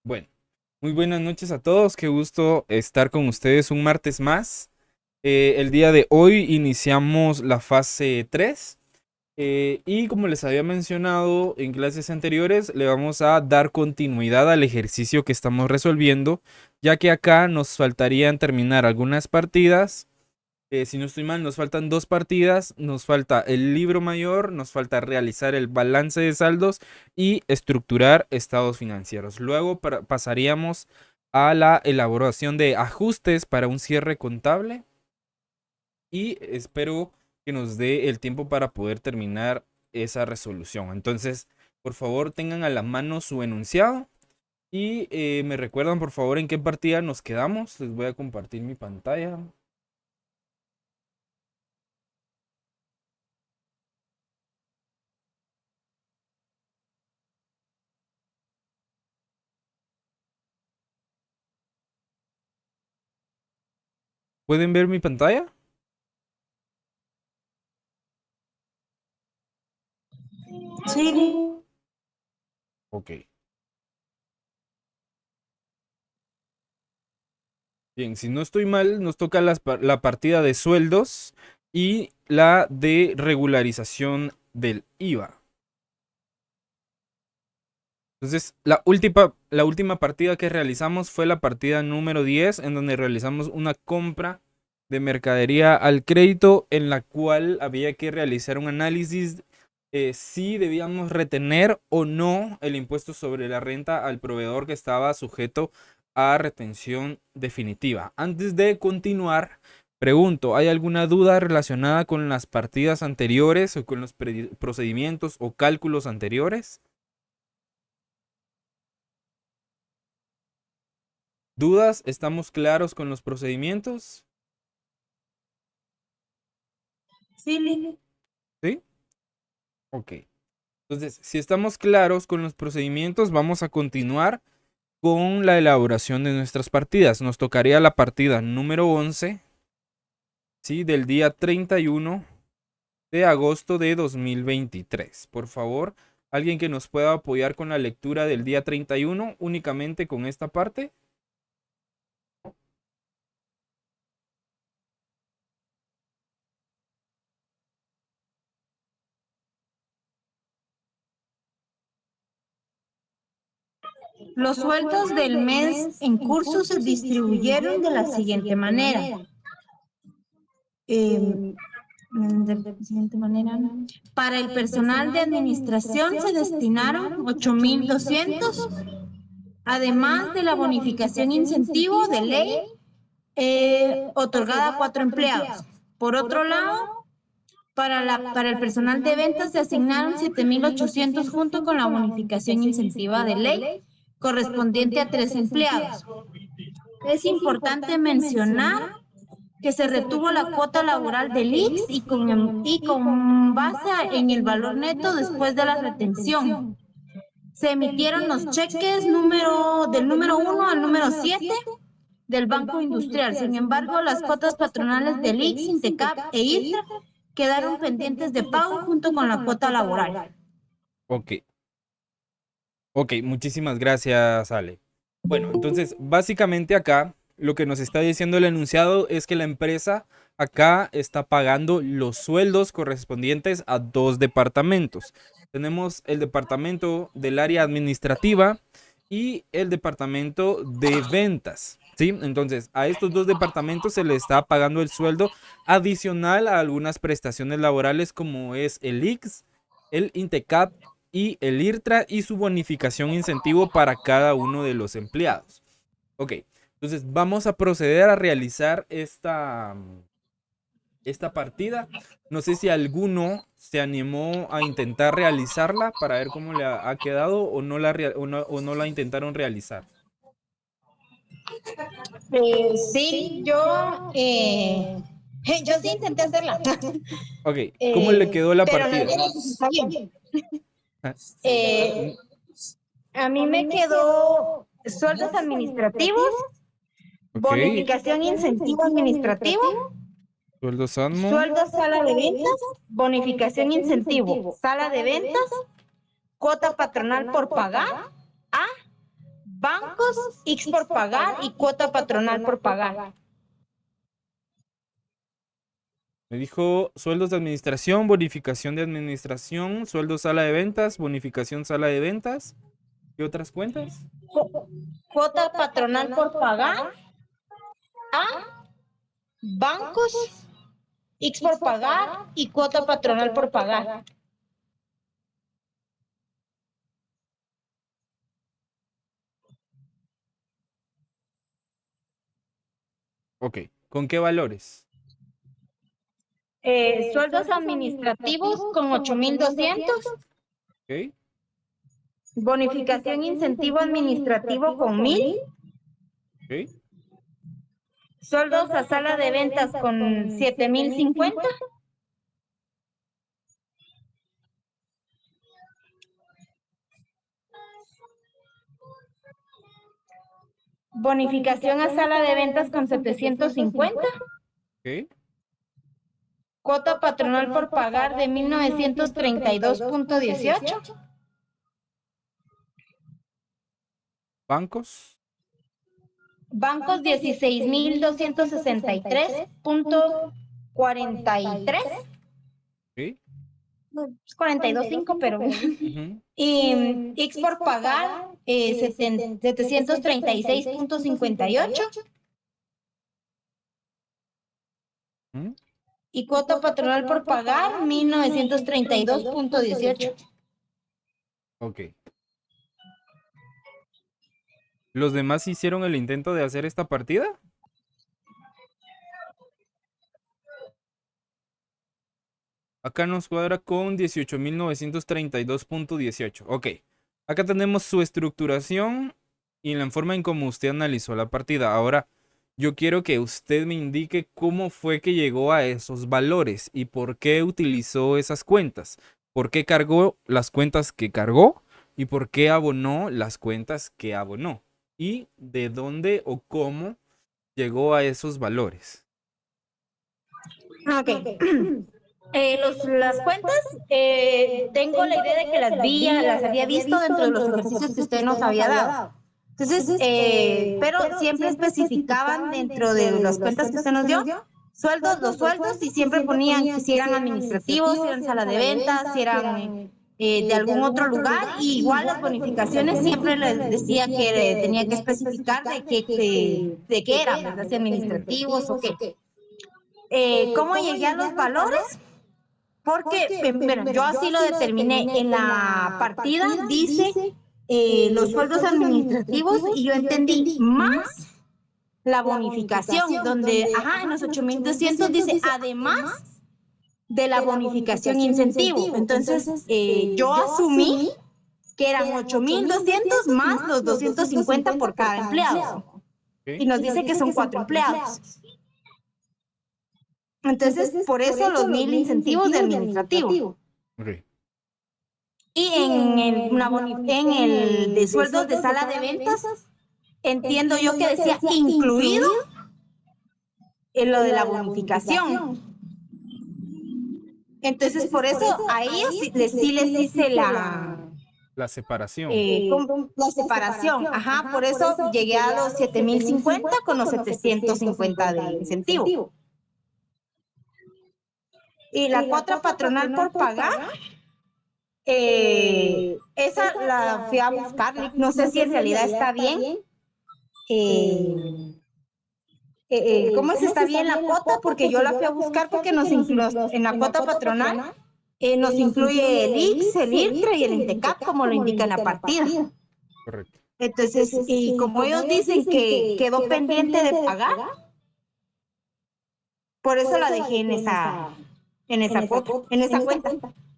Bueno, muy buenas noches a todos. Qué gusto estar con ustedes un martes más. El día de hoy iniciamos la fase 3 y como les había mencionado en clases anteriores, le vamos a dar continuidad al ejercicio que estamos resolviendo, ya que acá nos faltarían terminar algunas partidas. Si no estoy mal, nos faltan dos partidas, nos falta el libro mayor, nos falta realizar el balance de saldos y estructurar estados financieros. Luego pasaríamos a la elaboración de ajustes para un cierre contable y espero que nos dé el tiempo para poder terminar esa resolución. Entonces, por favor, tengan a la mano su enunciado y me recuerdan por favor en qué partida nos quedamos. Les voy a compartir mi pantalla. ¿Pueden ver mi pantalla? Sí, Ok. Bien, si no estoy mal, nos toca la partida de sueldos y la de regularización del IVA. Entonces, la última partida que realizamos fue la partida número 10, en donde realizamos una compra de mercadería al crédito, en la cual había que realizar un análisis si debíamos retener o no el impuesto sobre la renta al proveedor que estaba sujeto a retención definitiva. Antes de continuar, pregunto, ¿hay alguna duda relacionada con las partidas anteriores o con los procedimientos o cálculos anteriores? ¿Dudas? ¿Estamos claros con los procedimientos? sí, ¿Sí? Ok. Entonces, si estamos claros con los procedimientos, vamos a continuar con la elaboración de nuestras partidas. Nos tocaría la partida número 11, ¿sí? Del día 31 de agosto de 2023. Por favor, alguien que nos pueda apoyar con la lectura del día 31, únicamente con esta parte. los sueldos del mes en curso se distribuyeron de la siguiente manera. De la siguiente manera. Para el personal de administración se destinaron 8.200, además de la bonificación incentivo de ley otorgada a 4 empleados. Por otro lado, para el personal de ventas se asignaron 7.800 junto con la bonificación incentiva de ley correspondiente a 3 empleados. Es importante mencionar que se retuvo la cuota laboral del IX y con base en el valor neto después de la retención. Se emitieron los cheques del número 1 al número 7 del Banco Industrial. Sin embargo, las cuotas patronales del IX, Intecap e IRTRA quedaron pendientes de pago junto con la cuota laboral. Ok. Ok, muchísimas gracias, Ale. Bueno, entonces, básicamente acá lo que nos está diciendo el enunciado es que la empresa acá está pagando los sueldos correspondientes a dos departamentos. Tenemos el departamento del área administrativa y el departamento de ventas, ¿sí? Entonces, a estos dos departamentos se les está pagando el sueldo adicional a algunas prestaciones laborales como es el IX, el INTECAP y el IRTRA y su bonificación incentivo para cada uno de los empleados. Ok, entonces vamos a proceder a realizar esta partida. No sé si alguno se animó a intentar realizarla para ver cómo le ha quedado o no la intentaron realizar. Sí, yo sí intenté hacerla, Ok, ¿cómo le quedó la pero no partida? está bien. Ah, Eh, a mí me quedó sueldos administrativos, Ok, bonificación incentivo administrativo, sueldo SANMO. sueldo sala de ventas, bonificación incentivo, sala de ventas, cuota patronal por pagar, A, bancos, X por pagar y cuota patronal por pagar. Me dijo sueldos de administración, bonificación de administración, sueldo sala de ventas, bonificación sala de ventas. ¿Qué otras cuentas? Cuota patronal por pagar, A, bancos, X por pagar y cuota patronal por pagar. Ok. ¿Con qué valores? Sueldos administrativos con 8,200, Ok. bonificación incentivo administrativo con 1,000, Ok. sueldos a sala de ventas con 7,050, bonificación a sala de ventas con 750, Ok. cuota patronal por pagar de 1,932,18, Bancos. bancos 16,263,43, Ok. 42,5, pero Ujú, y X por pagar 736,58 ujú. y cuota patronal por pagar 1,932,18. Ok. ¿Los demás hicieron el intento de hacer esta partida? Acá nos cuadra con 18.932.18. Ok. Acá tenemos su estructuración y la forma en cómo usted analizó la partida. Ahora, yo quiero que usted me indique cómo fue que llegó a esos valores y por qué utilizó esas cuentas. ¿Por qué cargó las cuentas que cargó? ¿Y por qué abonó las cuentas que abonó? ¿Y de dónde o cómo llegó a esos valores? Ok. Las cuentas, tengo la idea de que las había visto dentro de los ejercicios que usted nos había dado. Entonces, pero siempre especificaban dentro de las cuentas que usted nos dio, los sueldos, y siempre ponían que si eran administrativos, si eran sala de ventas, si eran de algún otro lugar, y igual las bonificaciones siempre les decía que tenía que especificar de qué eran, ¿verdad? Si administrativos o qué. ¿Cómo llegué a los valores? Porque, bueno, yo así lo determiné. En la partida dice los sueldos administrativos y yo entendí más la bonificación, donde, ajá, en los 8,200 dice, además de la bonificación incentivo. Entonces, yo asumí que eran 8,200 más los 250 por cada empleado. Y ¿Ok? nos dice que son 4 empleados. Entonces, por eso los 1,000 incentivos de administrativo. Ok. Y en el de sueldos de sala de ventas, entiendo yo que decía incluido en lo de la bonificación. Entonces, por eso a ellos sí les hice La separación. la separación. Ajá, por eso llegué a los 7,050 con los 750 de incentivo. Y la cuota patronal por pagar, esa la fui a buscar, no sé si en realidad está bien. ¿Cómo es está bien la cuota? Porque yo la fui a buscar porque en la cuota patronal nos incluye el IX, el IRCRA y el INTECAP, como lo indica en la partida. Correcto. Entonces, y como ellos dicen que quedó pendiente de pagar, por eso la dejé en esa cuenta.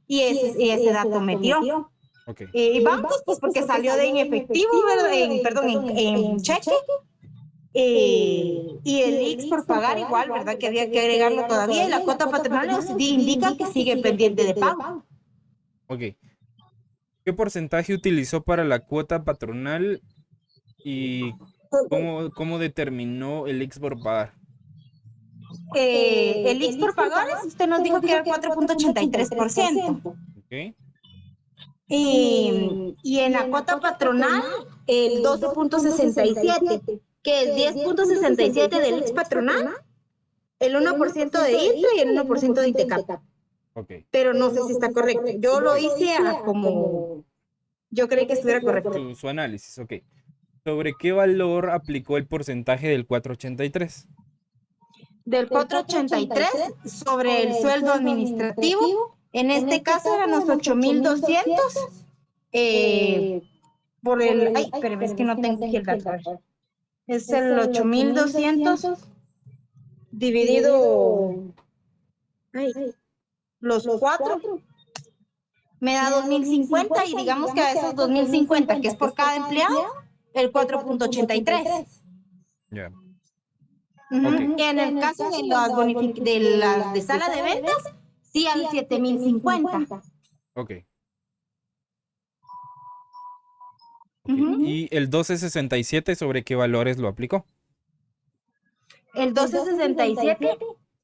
Y ese dato me tiró. Ok. Y bancos, pues porque salió de en efectivo, ¿verdad? Perdón, en cheque. Y el IX por pagar igual, ¿verdad? Que había que agregarlo todavía. Y la cuota patronal indica que sigue pendiente de pago. Ok. ¿Qué porcentaje utilizó para la cuota patronal y cómo determinó el X por pagar? El IX por pagar, usted nos dijo que era 4,83%. Ok. Y en la cuota patronal, el 12.67, que es 10.67 del ex patronal, el 1% de ISSSTE y el 1% de INTECAP. Ok. Pero no sé si está correcto. Yo lo hice a como yo creí que estuviera correcto. Su análisis, ok. ¿Sobre qué valor aplicó el porcentaje del 483? Del 483 sobre el sueldo administrativo. En este caso eran los 8,200 por el... Ay, espérame, es que no tengo aquí el dato. A ver. Es el 8,200 dividido ay, los cuatro. Me da 2,050 y digamos que a esos 2,050 que es por cada empleado, el 4.83. Ya. Ok. En el caso de las de sala de ventas, sí al 7,050. Ok. Ok. ¿Y el 1267 sobre qué valores lo aplicó? El 1267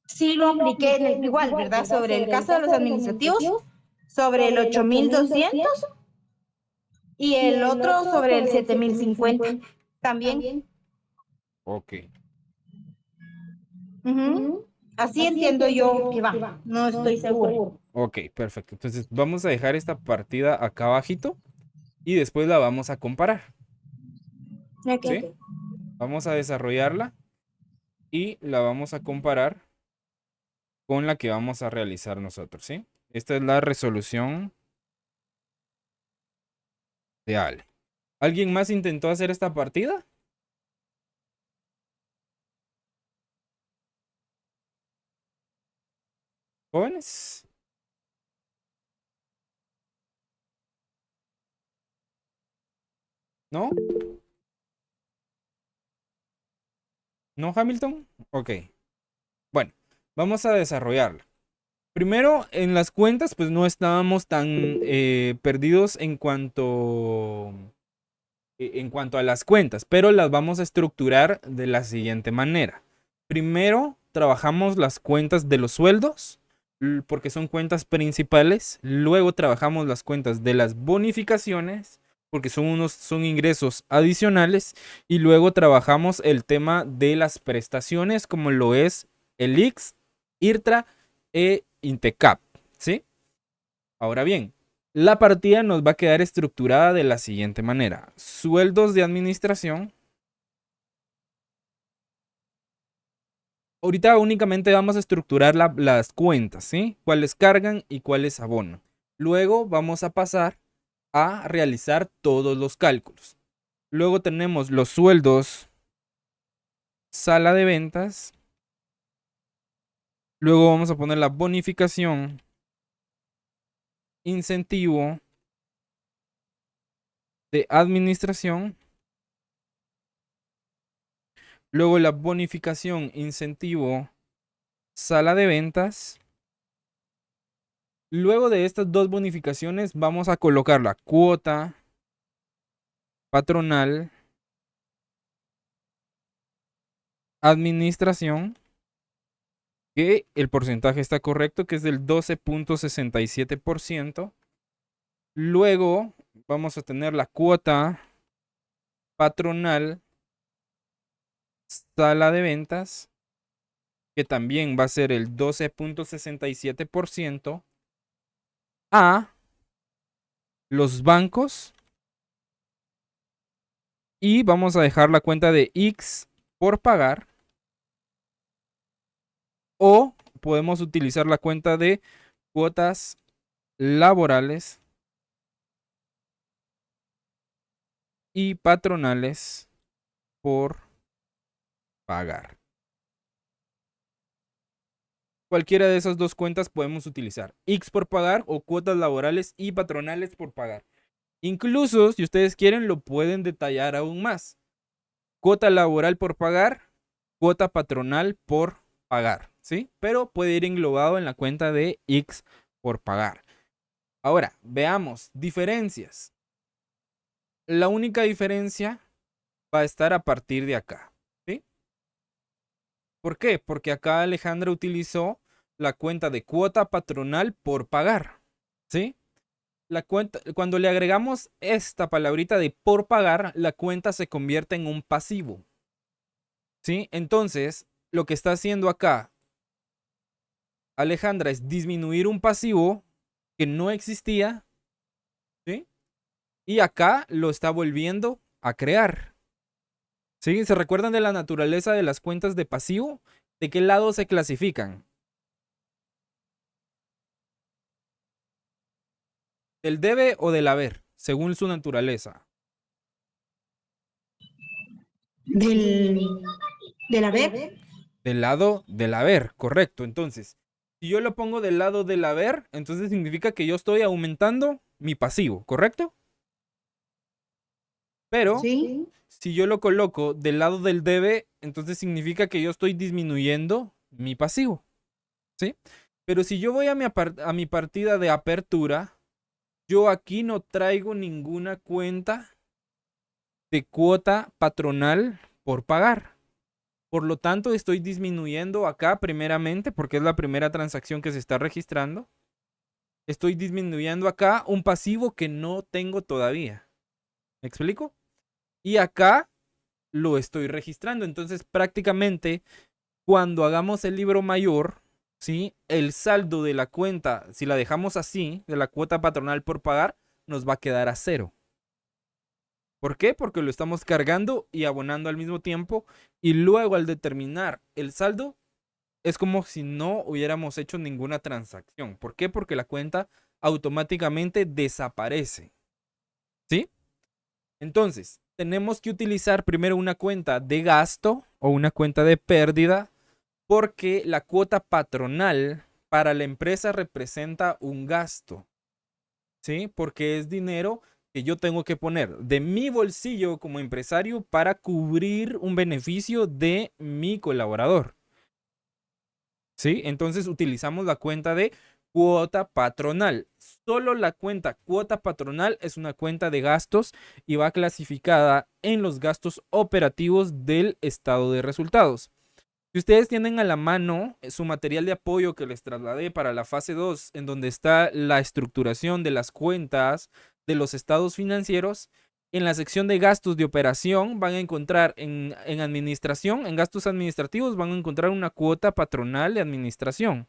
sí lo apliqué en el, igual, ¿verdad? Sobre el caso de los administrativos, sobre el 8,200 y el otro sobre el 7,050 también. Ok. Así entiendo yo que va, no estoy segura. Ok, perfecto. Entonces vamos a dejar esta partida acá abajito y después la vamos a comparar. ¿Sí? Okay. Vamos a desarrollarla y la vamos a comparar con la que vamos a realizar nosotros, ¿sí? Esta es la resolución de Ale. ¿Alguien más intentó hacer esta partida? ¿Jóvenes? ¿No? ¿No, Hamilton? Ok. Bueno, vamos a desarrollarla. Primero, en las cuentas, pues no estábamos tan perdidos en cuanto a las cuentas, pero las vamos a estructurar de la siguiente manera. Primero, trabajamos las cuentas de los sueldos, porque son cuentas principales. Luego trabajamos las cuentas de las bonificaciones, porque son ingresos adicionales. Y luego trabajamos el tema de las prestaciones, como lo es el IX, IRTRA e INTECAP, ¿sí? Ahora bien, la partida nos va a quedar estructurada de la siguiente manera. Sueldos de administración. Ahorita únicamente vamos a estructurar las cuentas, ¿sí? Cuáles cargan y cuáles abonan. Luego vamos a pasar a realizar todos los cálculos. Luego tenemos los sueldos, sala de ventas. Luego vamos a poner la bonificación, incentivo de administración. Luego la bonificación, incentivo, sala de ventas. Luego de estas dos bonificaciones vamos a colocar la cuota patronal, administración, que el porcentaje está correcto, que es del 12.67%. Luego vamos a tener la cuota patronal, sala de ventas, que también va a ser el 12.67%, a los bancos, y vamos a dejar la cuenta de X por pagar, o podemos utilizar la cuenta de cuotas laborales y patronales por pagar. Cualquiera de esas dos cuentas podemos utilizar. X por pagar o cuotas laborales y patronales por pagar. Incluso, si ustedes quieren, lo pueden detallar aún más. Cuota laboral por pagar, cuota patronal por pagar, ¿sí? Pero puede ir englobado en la cuenta de X por pagar. Ahora, veamos diferencias. La única diferencia va a estar a partir de acá, ¿sí? ¿Por qué? Porque acá Alejandra utilizó la cuenta de cuota patronal por pagar, ¿sí? la cuenta, cuando le agregamos esta palabrita de por pagar, la cuenta se convierte en un pasivo. ¿Sí? Entonces, lo que está haciendo acá Alejandra es disminuir un pasivo que no existía, ¿sí? Y acá lo está volviendo a crear. ¿Sí? ¿Se recuerdan de la naturaleza de las cuentas de pasivo? ¿De qué lado se clasifican? ¿Del debe o del haber? Según su naturaleza. Del, del haber. Del lado del haber, correcto. Entonces, si yo lo pongo del lado del haber, entonces significa que yo estoy aumentando mi pasivo, ¿correcto? Pero Sí. si yo lo coloco del lado del debe, entonces significa que yo estoy disminuyendo mi pasivo, ¿sí? Pero si yo voy a a mi partida de apertura, yo aquí no traigo ninguna cuenta de cuota patronal por pagar. Por lo tanto, estoy disminuyendo acá primeramente, porque es la primera transacción que se está registrando. Estoy disminuyendo acá un pasivo que no tengo todavía. ¿Me explico? Y acá lo estoy registrando. Entonces, prácticamente, cuando hagamos el libro mayor, ¿sí? El saldo de la cuenta, si la dejamos así, de la cuota patronal por pagar, nos va a quedar a cero. ¿Por qué? Porque lo estamos cargando y abonando al mismo tiempo. Y luego al determinar el saldo, es como si no hubiéramos hecho ninguna transacción. ¿Por qué? Porque la cuenta automáticamente desaparece. ¿Sí? Entonces, tenemos que utilizar primero una cuenta de gasto o una cuenta de pérdida porque la cuota patronal para la empresa representa un gasto. ¿Sí? Porque es dinero que yo tengo que poner de mi bolsillo como empresario para cubrir un beneficio de mi colaborador. ¿Sí? Entonces utilizamos la cuenta de cuota patronal. Solo la cuenta cuota patronal es una cuenta de gastos y va clasificada en los gastos operativos del estado de resultados. Si ustedes tienen a la mano su material de apoyo que les trasladé para la fase 2, en donde está la estructuración de las cuentas de los estados financieros, en la sección de gastos de operación van a encontrar en administración, en gastos administrativos, van a encontrar una cuota patronal de administración.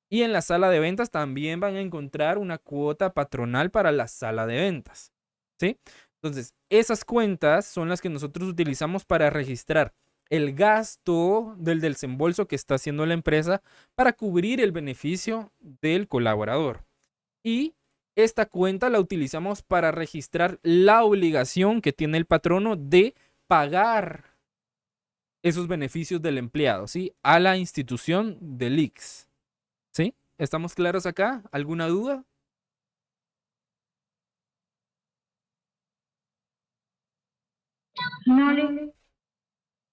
Y en la sala de ventas también van a encontrar una cuota patronal para la sala de ventas. ¿Sí? Entonces, esas cuentas son las que nosotros utilizamos para registrar el gasto del desembolso que está haciendo la empresa para cubrir el beneficio del colaborador. Y esta cuenta la utilizamos para registrar la obligación que tiene el patrono de pagar esos beneficios del empleado, ¿sí? A la institución del IX. ¿Sí? ¿Estamos claros acá? ¿Alguna duda? No le.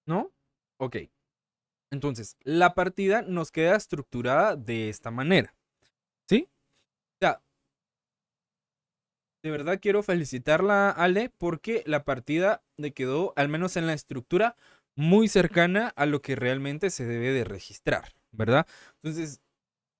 ¿No? Ok. Entonces, la partida nos queda estructurada de esta manera. ¿Sí? O sea, de verdad quiero felicitarla, Ale, porque la partida le quedó, al menos en la estructura, muy cercana a lo que realmente se debe de registrar, ¿verdad? Entonces,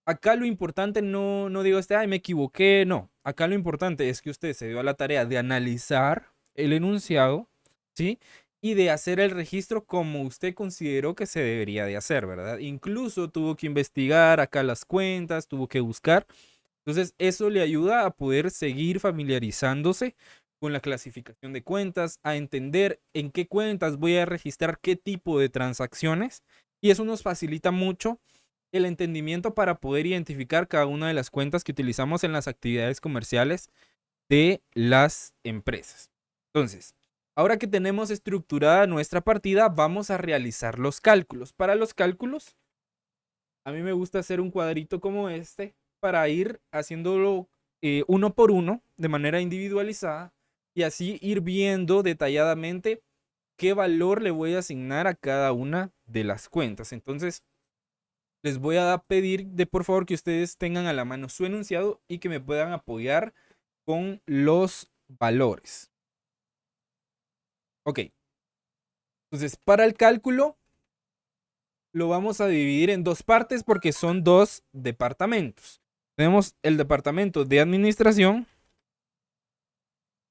acá lo importante no digo ay, me equivoqué, no. Acá lo importante es que usted se dio a la tarea de analizar el enunciado, ¿sí? Y de hacer el registro como usted consideró que se debería de hacer, ¿verdad? Incluso tuvo que investigar acá las cuentas, tuvo que buscar. Entonces, eso le ayuda a poder seguir familiarizándose con la clasificación de cuentas, a entender en qué cuentas voy a registrar qué tipo de transacciones. Y eso nos facilita mucho el entendimiento para poder identificar cada una de las cuentas que utilizamos en las actividades comerciales de las empresas. Entonces, ahora que tenemos estructurada nuestra partida, vamos a realizar los cálculos. Para los cálculos, a mí me gusta hacer un cuadrito como este para ir haciéndolo uno por uno de manera individualizada y así ir viendo detalladamente qué valor le voy a asignar a cada una de las cuentas. Entonces, les voy a pedir de por favor que ustedes tengan a la mano su enunciado y que me puedan apoyar con los valores. Ok. Entonces, para el cálculo lo vamos a dividir en dos partes porque son dos departamentos. Tenemos el departamento de administración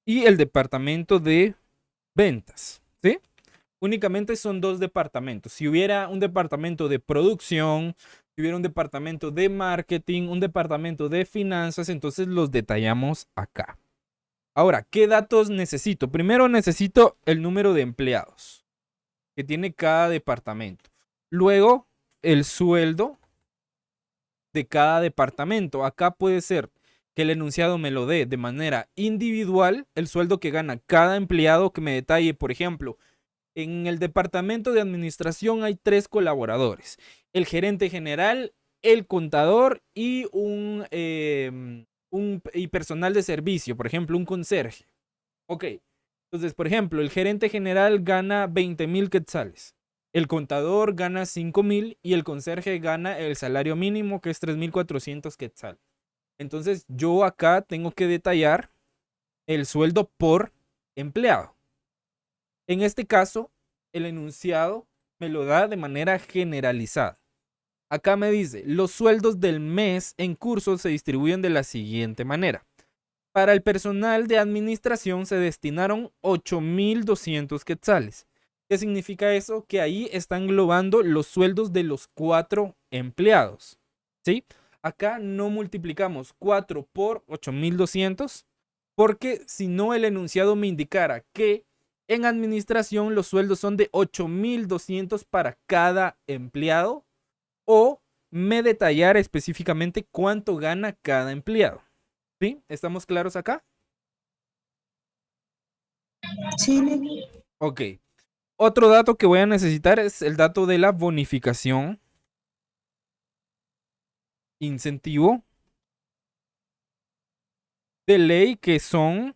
y el departamento de ventas, ¿sí? Únicamente son dos departamentos. Si hubiera un departamento de producción, si hubiera un departamento de marketing, un departamento de finanzas, entonces los detallamos acá. Ahora, ¿qué datos necesito? Primero necesito el número de empleados que tiene cada departamento. Luego, el sueldo de cada departamento. Acá puede ser que el enunciado me lo dé de manera individual, el sueldo que gana cada empleado, que me detalle, por ejemplo, en el departamento de administración hay 3 colaboradores, el gerente general, el contador y y personal de servicio, por ejemplo, un conserje. Ok, entonces, por ejemplo, el gerente general gana 20,000 quetzales. El contador gana 5,000 y el conserje gana el salario mínimo, que es 3,400 quetzales. Entonces, yo acá tengo que detallar el sueldo por empleado. En este caso, el enunciado me lo da de manera generalizada. Acá me dice, los sueldos del mes en curso se distribuyen de la siguiente manera. Para el personal de administración se destinaron 8,200 quetzales. ¿Qué significa eso? Que ahí está englobando los sueldos de los 4 empleados. ¿Sí? Acá no multiplicamos 4 por 8,200 porque si no el enunciado me indicara que en administración los sueldos son de 8,200 para cada empleado o me detallara específicamente cuánto gana cada empleado. ¿Sí? ¿Estamos claros acá? Sí. Ok. Otro dato que voy a necesitar es el dato de la bonificación, incentivo de ley, que son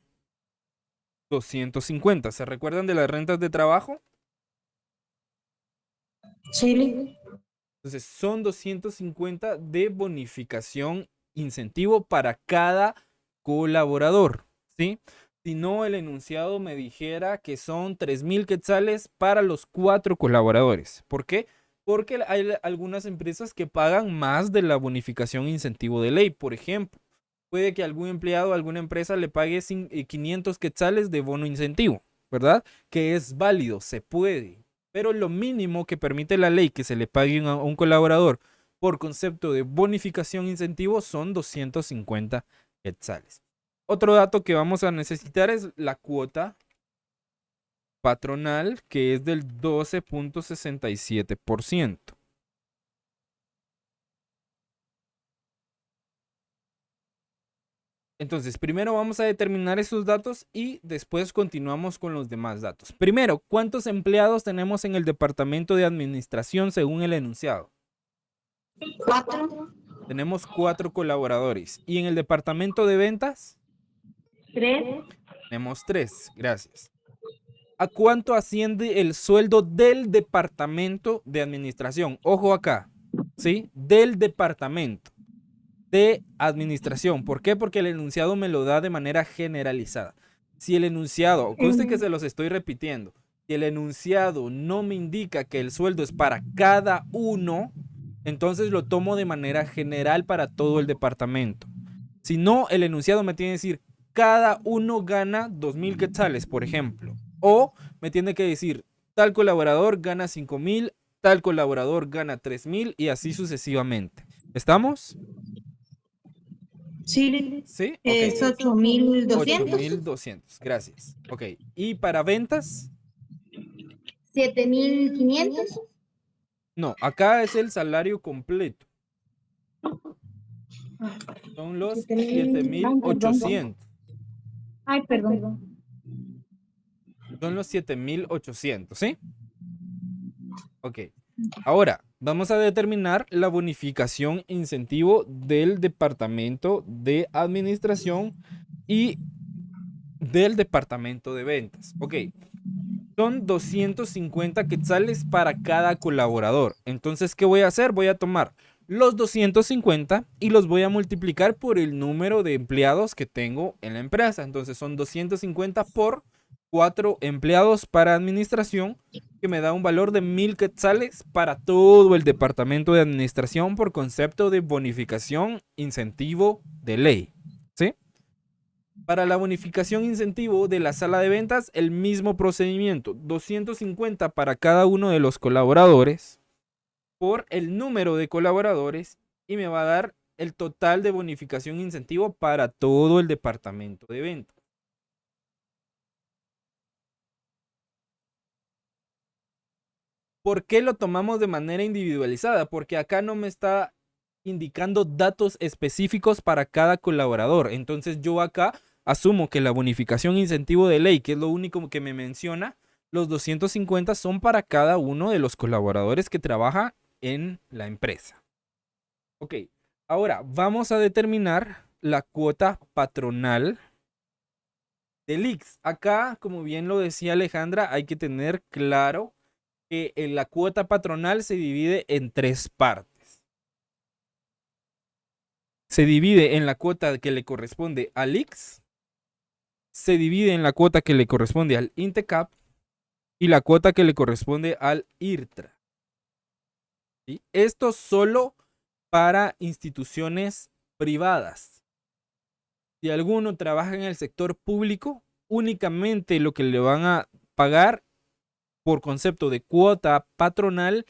250. ¿Se recuerdan de las rentas de trabajo? Sí. Entonces son 250 de bonificación, incentivo para cada colaborador, ¿sí? Si no, el enunciado me dijera que son 3,000 quetzales para los 4 colaboradores. ¿Por qué? Porque hay algunas empresas que pagan más de la bonificación incentivo de ley. Por ejemplo, puede que algún empleado, alguna empresa le pague 500 quetzales de bono incentivo, ¿verdad? Que es válido, se puede. Pero lo mínimo que permite la ley que se le pague a un colaborador por concepto de bonificación incentivo son 250 quetzales. Otro dato que vamos a necesitar es la cuota patronal, que es del 12,67%. Entonces, primero vamos a determinar esos datos y después continuamos con los demás datos. Primero, ¿cuántos empleados tenemos en el departamento de administración según el enunciado? 4. Tenemos 4 colaboradores. ¿Y en el departamento de ventas? 3. Tenemos 3. Gracias. ¿A cuánto asciende el sueldo del departamento de administración? Ojo acá, ¿sí? Del departamento de administración. ¿Por qué? Porque el enunciado me lo da de manera generalizada. Si el enunciado, conste que se los estoy repitiendo, si el enunciado no me indica que el sueldo es para cada uno, entonces lo tomo de manera general para todo el departamento. Si no, el enunciado me tiene que decir, cada uno gana 2,000 quetzales, por ejemplo. O me tiene que decir, tal colaborador gana 5,000, tal colaborador gana 3,000 y así sucesivamente. ¿Estamos? Sí. ¿Sí? Ok. Es 8,200. 8,200. Gracias. Ok. ¿Y para ventas? 7,500. No, acá es el salario completo. Son los 7,800. Ay, perdón. Son los 7,800, ¿sí? Ok. Ahora, vamos a determinar la bonificación incentivo del departamento de administración y del departamento de ventas. Ok. Son 250 quetzales para cada colaborador. Entonces, ¿qué voy a hacer? Voy a tomar los 250 y los voy a multiplicar por el número de empleados que tengo en la empresa. Entonces, son 250 por 4 empleados para administración, que me da un valor de 1,000 quetzales para todo el departamento de administración por concepto de bonificación incentivo de ley. ¿Sí? Para la bonificación incentivo de la sala de ventas, el mismo procedimiento, 250 para cada uno de los colaboradores por el número de colaboradores y me va a dar el total de bonificación incentivo para todo el departamento de ventas. ¿Por qué lo tomamos de manera individualizada? Porque acá no me está indicando datos específicos para cada colaborador. Entonces yo acá asumo que la bonificación incentivo de ley, que es lo único que me menciona, los 250 son para cada uno de los colaboradores que trabaja en la empresa. Ok, ahora vamos a determinar la cuota patronal del IX. Acá, como bien lo decía Alejandra, hay que tener claro que la cuota patronal se divide en tres partes. Se divide en la cuota que le corresponde al IX, se divide en la cuota que le corresponde al INTECAP y la cuota que le corresponde al IRTRA. ¿Sí? Esto solo para instituciones privadas. Si alguno trabaja en el sector público, únicamente lo que le van a pagar por concepto de cuota patronal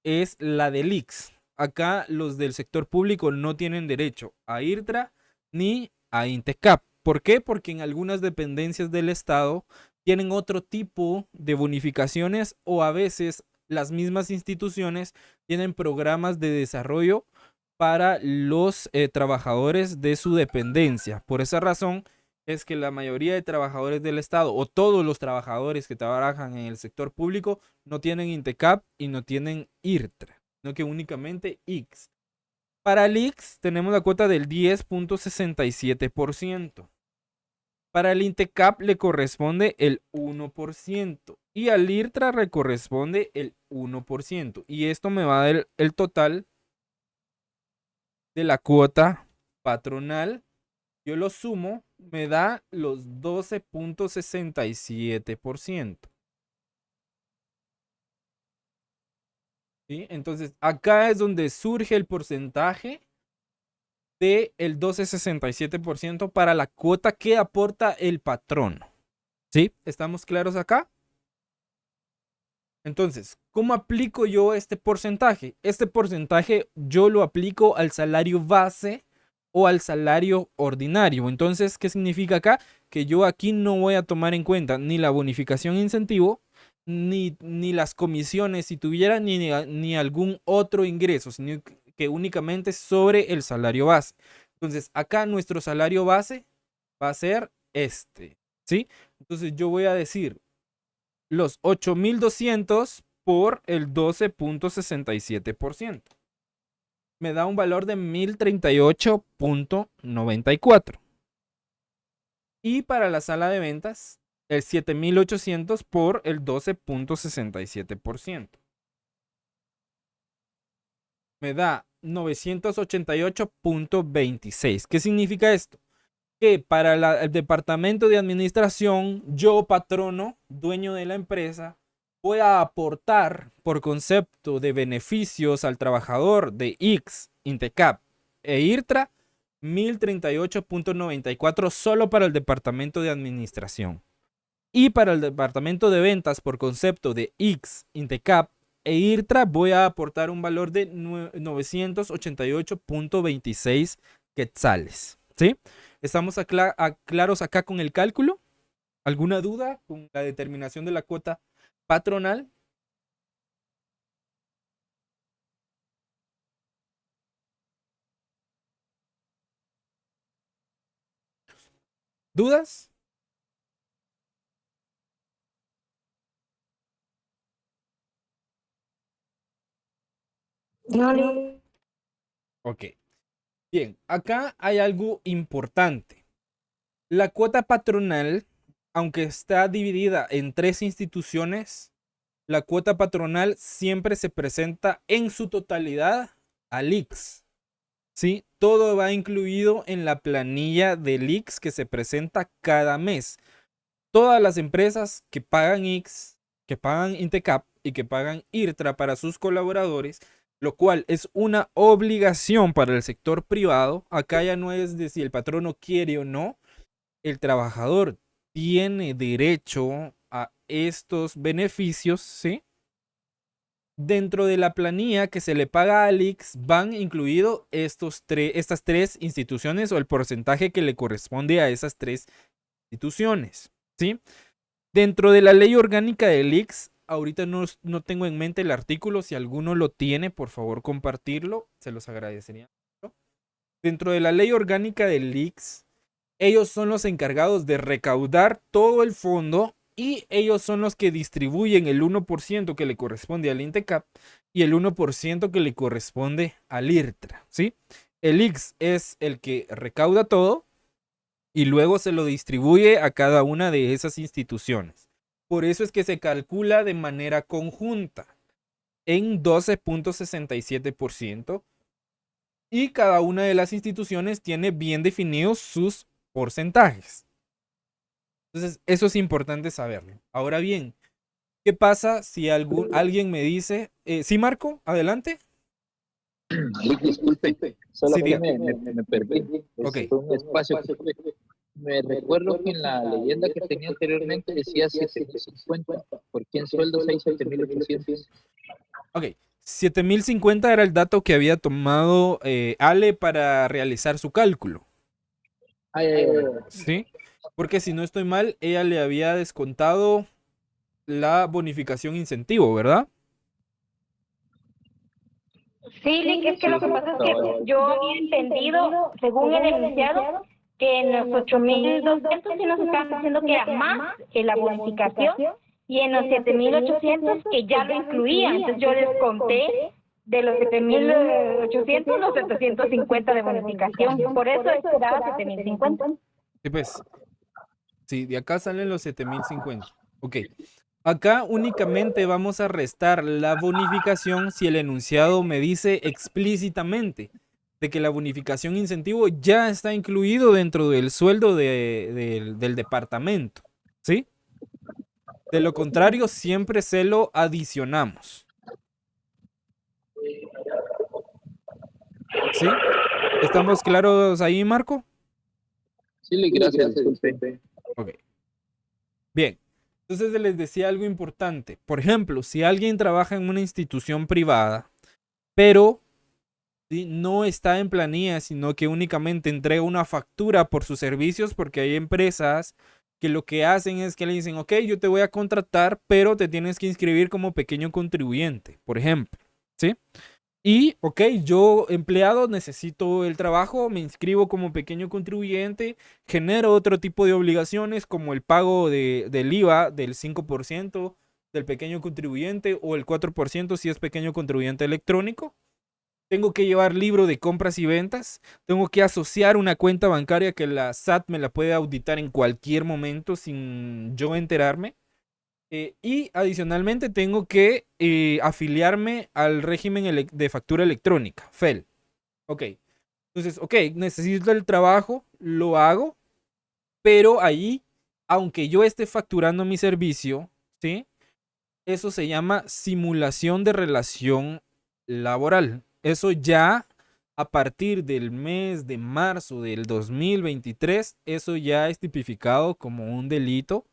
es la del IX. Acá los del sector público no tienen derecho a IRTRA ni a INTECAP. ¿Por qué? Porque en algunas dependencias del Estado tienen otro tipo de bonificaciones o a veces las mismas instituciones tienen programas de desarrollo para los trabajadores de su dependencia. Por esa razón es que la mayoría de trabajadores del Estado o todos los trabajadores que trabajan en el sector público no tienen INTECAP y no tienen IRTRA, sino que únicamente IX. Para el IX tenemos la cuota del 10.67%. Para el INTECAP le corresponde el 1% y al IRTRA le corresponde el 1%. Y esto me va a dar el total de la cuota patronal. Yo lo sumo, me da los 12.67%. ¿Sí? Entonces, acá es donde surge el porcentaje del 12.67% para la cuota que aporta el patrón. ¿Sí? ¿Estamos claros acá? Entonces, ¿cómo aplico yo este porcentaje? Este porcentaje yo lo aplico al salario base o al salario ordinario. Entonces, ¿qué significa acá? Que yo aquí no voy a tomar en cuenta ni la bonificación incentivo, ni las comisiones si tuviera, ni algún otro ingreso, sino que únicamente sobre el salario base. Entonces, acá nuestro salario base va a ser este, ¿sí? Entonces, yo voy a decir los 8.200 por el 12.67%. Me da un valor de 1.038.94. Y para la sala de ventas, el 7.800 por el 12.67%. Me da 988.26. ¿Qué significa esto? Que para el departamento de administración, yo, patrono, dueño de la empresa, voy a aportar por concepto de beneficios al trabajador de IX, INTECAP e IRTRA 1.038.94 solo para el departamento de administración. Y para el departamento de ventas por concepto de IX, INTECAP e IRTRA voy a aportar un valor de 988.26 quetzales. ¿Sí? ¿Estamos claros acá con el cálculo? ¿Alguna duda con la determinación de la cuota patronal? ¿Dudas? No. Ok. Bien, acá hay algo importante. La cuota patronal, aunque está dividida en tres instituciones, la cuota patronal siempre se presenta en su totalidad al IX. ¿Sí? Todo va incluido en la planilla del IX que se presenta cada mes. Todas las empresas que pagan IX, que pagan INTECAP y que pagan IRTRA para sus colaboradores, lo cual es una obligación para el sector privado. Acá ya no es de si el patrono quiere o no. el trabajador tiene derecho a estos beneficios, ¿sí? Dentro de la planilla que se le paga al IX van incluidos estas tres instituciones o el porcentaje que le corresponde a esas tres instituciones, ¿sí? Dentro de la ley orgánica del IX, ahorita no tengo en mente el artículo, si alguno lo tiene, por favor compartirlo, se los agradecería. Dentro de la ley orgánica del IX, ellos son los encargados de recaudar todo el fondo y ellos son los que distribuyen el 1% que le corresponde al INTECAP y el 1% que le corresponde al IRTRA, ¿sí? El IX es el que recauda todo y luego se lo distribuye a cada una de esas instituciones. Por eso es que se calcula de manera conjunta en 12.67% y cada una de las instituciones tiene bien definidos sus porcentajes. Entonces, eso es importante saberlo. Ahora bien, ¿qué pasa si alguien me dice, sí, Marco, adelante? Disculpe, solo Sí, que diga. me perdí. Ok. Fue un espacio que tuve. Me recuerdo que en la leyenda que tenía anteriormente decía 7.050. ¿Por qué en sueldos hay 7.800? Ok. 7.050 era el dato que había tomado Ale para realizar su cálculo. Ay, ay, ay. ¿Sí? Porque si no estoy mal, ella le había descontado la bonificación incentivo, ¿verdad? Sí, Lick, es que lo que pasa es que yo había entendido, según el enunciado, que en los 8.200 sí nos estaban diciendo que era más que la bonificación y en los 7.800 que ya lo incluían. Entonces yo desconté de los 7.800 los 750 de bonificación. Por eso es que daba 7.050. Sí, pues. Sí, de acá salen los 7.050. Ok. Acá únicamente vamos a restar la bonificación si el enunciado me dice explícitamente de que la bonificación incentivo ya está incluido dentro del sueldo del departamento, ¿sí? De lo contrario, siempre se lo adicionamos, ¿sí? ¿Estamos claros ahí, Marco? Sí, gracias, disculpe. Ok. Bien. Entonces les decía algo importante. Por ejemplo, si alguien trabaja en una institución privada, pero ¿sí? No está en planilla, sino que únicamente entrega una factura por sus servicios, porque hay empresas que lo que hacen es que le dicen, ok, yo te voy a contratar, pero te tienes que inscribir como pequeño contribuyente, por ejemplo, ¿sí? Y, ok, yo empleado necesito el trabajo, me inscribo como pequeño contribuyente, genero otro tipo de obligaciones como el pago del IVA del 5% del pequeño contribuyente o el 4% si es pequeño contribuyente electrónico. Tengo que llevar libro de compras y ventas. Tengo que asociar una cuenta bancaria que la SAT me la puede auditar en cualquier momento sin yo enterarme. Y adicionalmente tengo que afiliarme al régimen de factura electrónica, FEL. Ok. Entonces, ok, necesito el trabajo, lo hago, pero ahí, aunque yo esté facturando mi servicio, ¿sí? Eso se llama simulación de relación laboral. Eso ya a partir del mes de marzo del 2023, eso ya es tipificado como un delito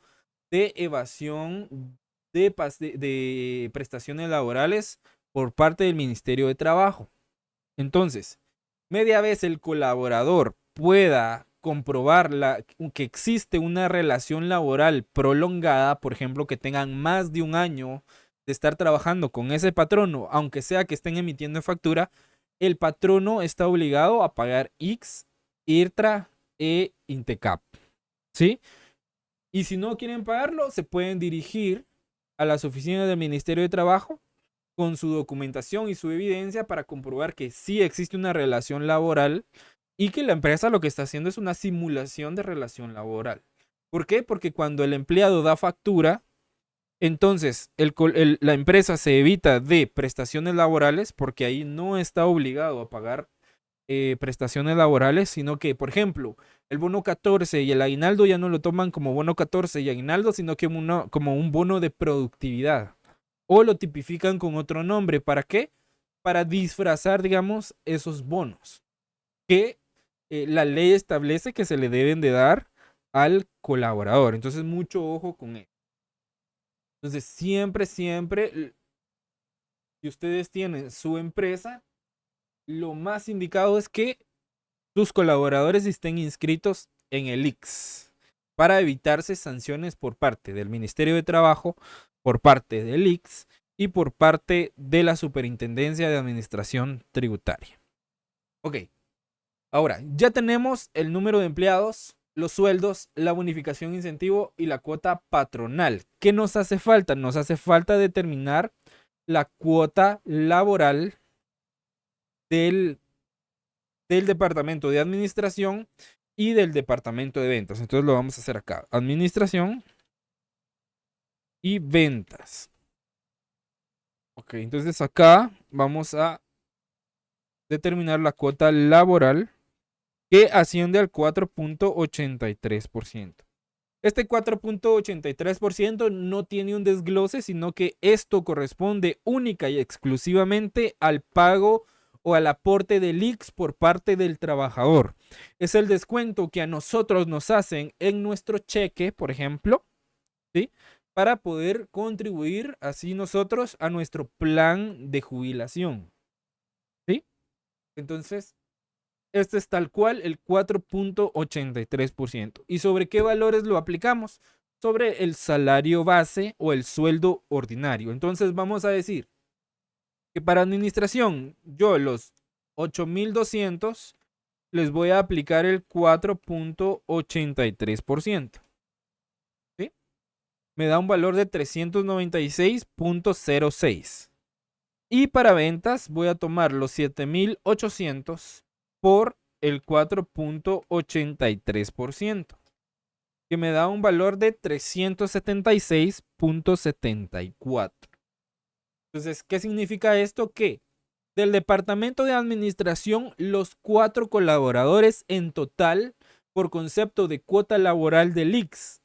de evasión de prestaciones laborales por parte del Ministerio de Trabajo. Entonces, media vez el colaborador pueda comprobar que existe una relación laboral prolongada, por ejemplo, que tengan más de un año de estar trabajando con ese patrono, aunque sea que estén emitiendo factura, el patrono está obligado a pagar IX, IRTRA e INTECAP. ¿Sí? Y si no quieren pagarlo, se pueden dirigir a las oficinas del Ministerio de Trabajo con su documentación y su evidencia para comprobar que sí existe una relación laboral y que la empresa lo que está haciendo es una simulación de relación laboral. ¿Por qué? Porque cuando el empleado da factura, entonces la empresa se evita de prestaciones laborales porque ahí no está obligado a pagar prestaciones laborales, sino que, por ejemplo, el bono 14 y el aguinaldo ya no lo toman como bono 14 y aguinaldo, sino que como un bono de productividad. O lo tipifican con otro nombre. ¿Para qué? Para disfrazar, digamos, esos bonos que la ley establece que se le deben de dar al colaborador. Entonces, mucho ojo con eso. Entonces, siempre, si ustedes tienen su empresa, lo más indicado es que sus colaboradores estén inscritos en el ICS para evitarse sanciones por parte del Ministerio de Trabajo, por parte del ICS y por parte de la Superintendencia de Administración Tributaria. Ok, ahora ya tenemos el número de empleados, los sueldos, la bonificación incentivo y la cuota patronal. ¿Qué nos hace falta? Nos hace falta determinar la cuota laboral del departamento de administración y del departamento de ventas. Entonces lo vamos a hacer acá. Administración y ventas. Ok, entonces acá vamos a determinar la cuota laboral que asciende al 4.83%. Este 4.83% no tiene un desglose, sino que esto corresponde única y exclusivamente al pago o al aporte del ICS por parte del trabajador. Es el descuento que a nosotros nos hacen en nuestro cheque, por ejemplo, ¿sí? Para poder contribuir así nosotros a nuestro plan de jubilación, ¿sí? Entonces, este es tal cual el 4.83%. ¿Y sobre qué valores lo aplicamos? Sobre el salario base o el sueldo ordinario. Entonces vamos a decir que para administración, yo los 8.200 les voy a aplicar el 4.83%. ¿Sí? Me da un valor de 396.06. Y para ventas voy a tomar los 7.800 por el 4.83%, que me da un valor de 376.74. Entonces, ¿qué significa esto? Que del departamento de administración, los 4 colaboradores en total, por concepto de cuota laboral del ICS,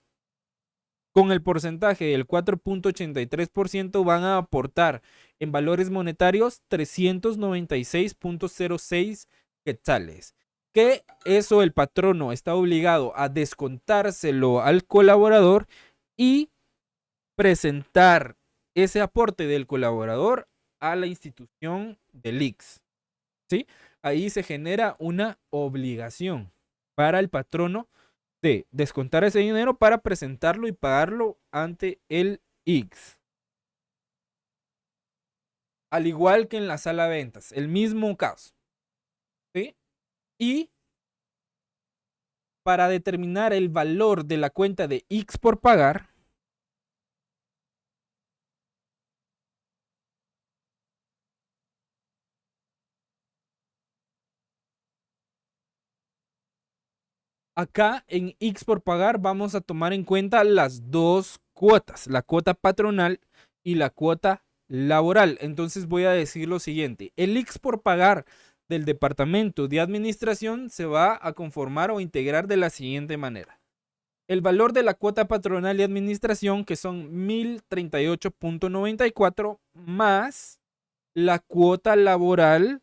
con el porcentaje del 4.83%, van a aportar en valores monetarios 396.06 quetzales. Que eso el patrono está obligado a descontárselo al colaborador y presentar ese aporte del colaborador a la institución del ICS. ¿Sí? Ahí se genera una obligación para el patrono de descontar ese dinero para presentarlo y pagarlo ante el ICS. Al igual que en la sala de ventas, el mismo caso. ¿Sí? Y para determinar el valor de la cuenta de ICS por pagar, acá en ICS por pagar vamos a tomar en cuenta las dos cuotas, la cuota patronal y la cuota laboral. Entonces voy a decir lo siguiente: el ICS por pagar del departamento de administración se va a conformar o integrar de la siguiente manera. El valor de la cuota patronal y administración, que son 1.038.94, más la cuota laboral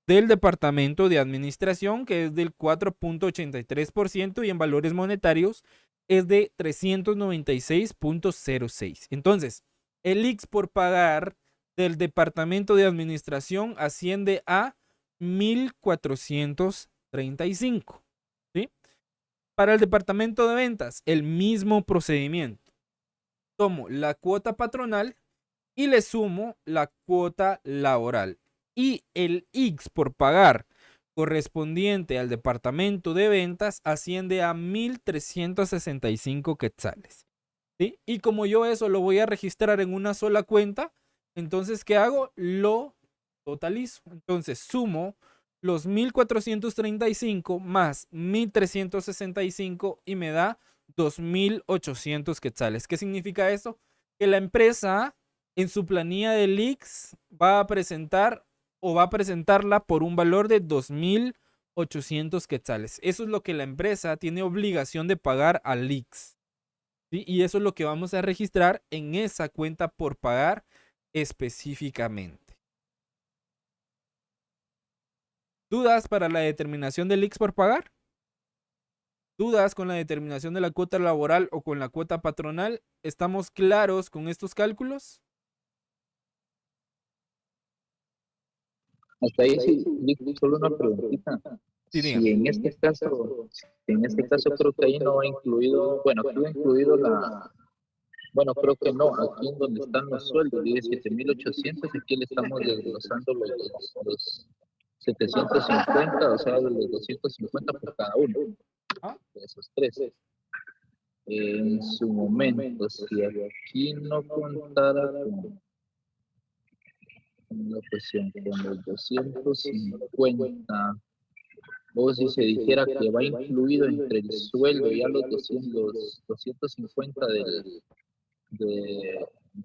del departamento de administración, que es del 4.83%, y en valores monetarios es de 396.06. Entonces, el ICS por pagar del departamento de administración asciende a 1.435. ¿Sí? Para el departamento de ventas, el mismo procedimiento. Tomo la cuota patronal y le sumo la cuota laboral. Y el ICS por pagar correspondiente al departamento de ventas asciende a 1.365 quetzales. ¿Sí? Y como yo eso lo voy a registrar en una sola cuenta, entonces, ¿qué hago? Lo totalizo. Entonces, sumo los 1.435 más 1.365 y me da 2.800 quetzales. ¿Qué significa eso? Que la empresa en su planilla del ICS va a presentar o va a presentarla por un valor de 2.800 quetzales. Eso es lo que la empresa tiene obligación de pagar al ICS. ¿Sí? Y eso es lo que vamos a registrar en esa cuenta por pagar específicamente. ¿Dudas para la determinación del ICS por pagar? dudas con la determinación de la cuota laboral o con la cuota patronal? ¿Estamos claros con estos cálculos? Hasta ahí sí, solo una preguntita. Sí, Si dígame. en este caso creo que ahí no va incluido, bueno, aquí va incluido bueno, creo que no, aquí en donde están los sueldos, dice 7.800, aquí le estamos desglosando los 750, o sea, de los 250 por cada uno, Ah, de esos tres. En su momento, si aquí no contara con la cuestión, con los 250, o si se dijera que va incluido entre el sueldo ya los 250 de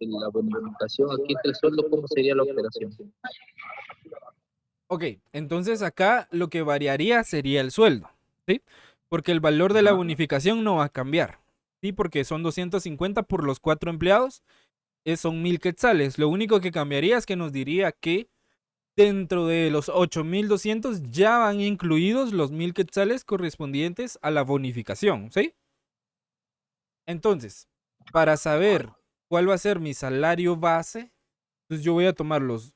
la bonificación, aquí entre el sueldo, ¿cómo sería la operación? ok, entonces acá lo que variaría sería el sueldo, ¿sí? Porque el valor de la Ajá. bonificación no va a cambiar, ¿sí? Porque son 250 por los 4 empleados, son 1000 quetzales. Lo único que cambiaría es que nos diría que dentro de los 8200 ya van incluidos los 1000 quetzales correspondientes a la bonificación, ¿sí? Entonces, para saber cuál va a ser mi salario base, pues yo voy a tomar los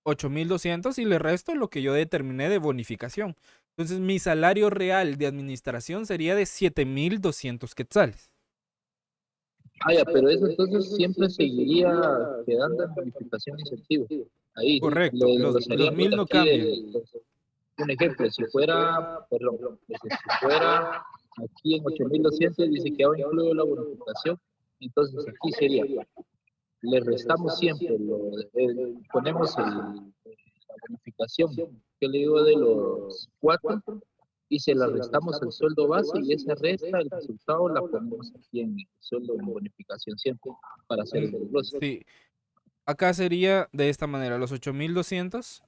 8200 y le resto lo que yo determiné de bonificación. Entonces, mi salario real de administración sería de 7200 quetzales. Ah, ya, pero eso entonces siempre seguiría quedando en bonificación incentiva. Ahí, Correcto, le los desglosaríamos 1000 de no aquí cambian. un ejemplo, si fuera, perdón, si fuera aquí en 8.200 dice que va incluido la bonificación, entonces aquí sería, le restamos siempre, ponemos la bonificación, que le digo de los 4, y se la restamos al sueldo base y esa resta, el resultado la ponemos aquí en el sueldo en bonificación siempre para hacer el desglose. Sí, acá sería de esta manera, los 8200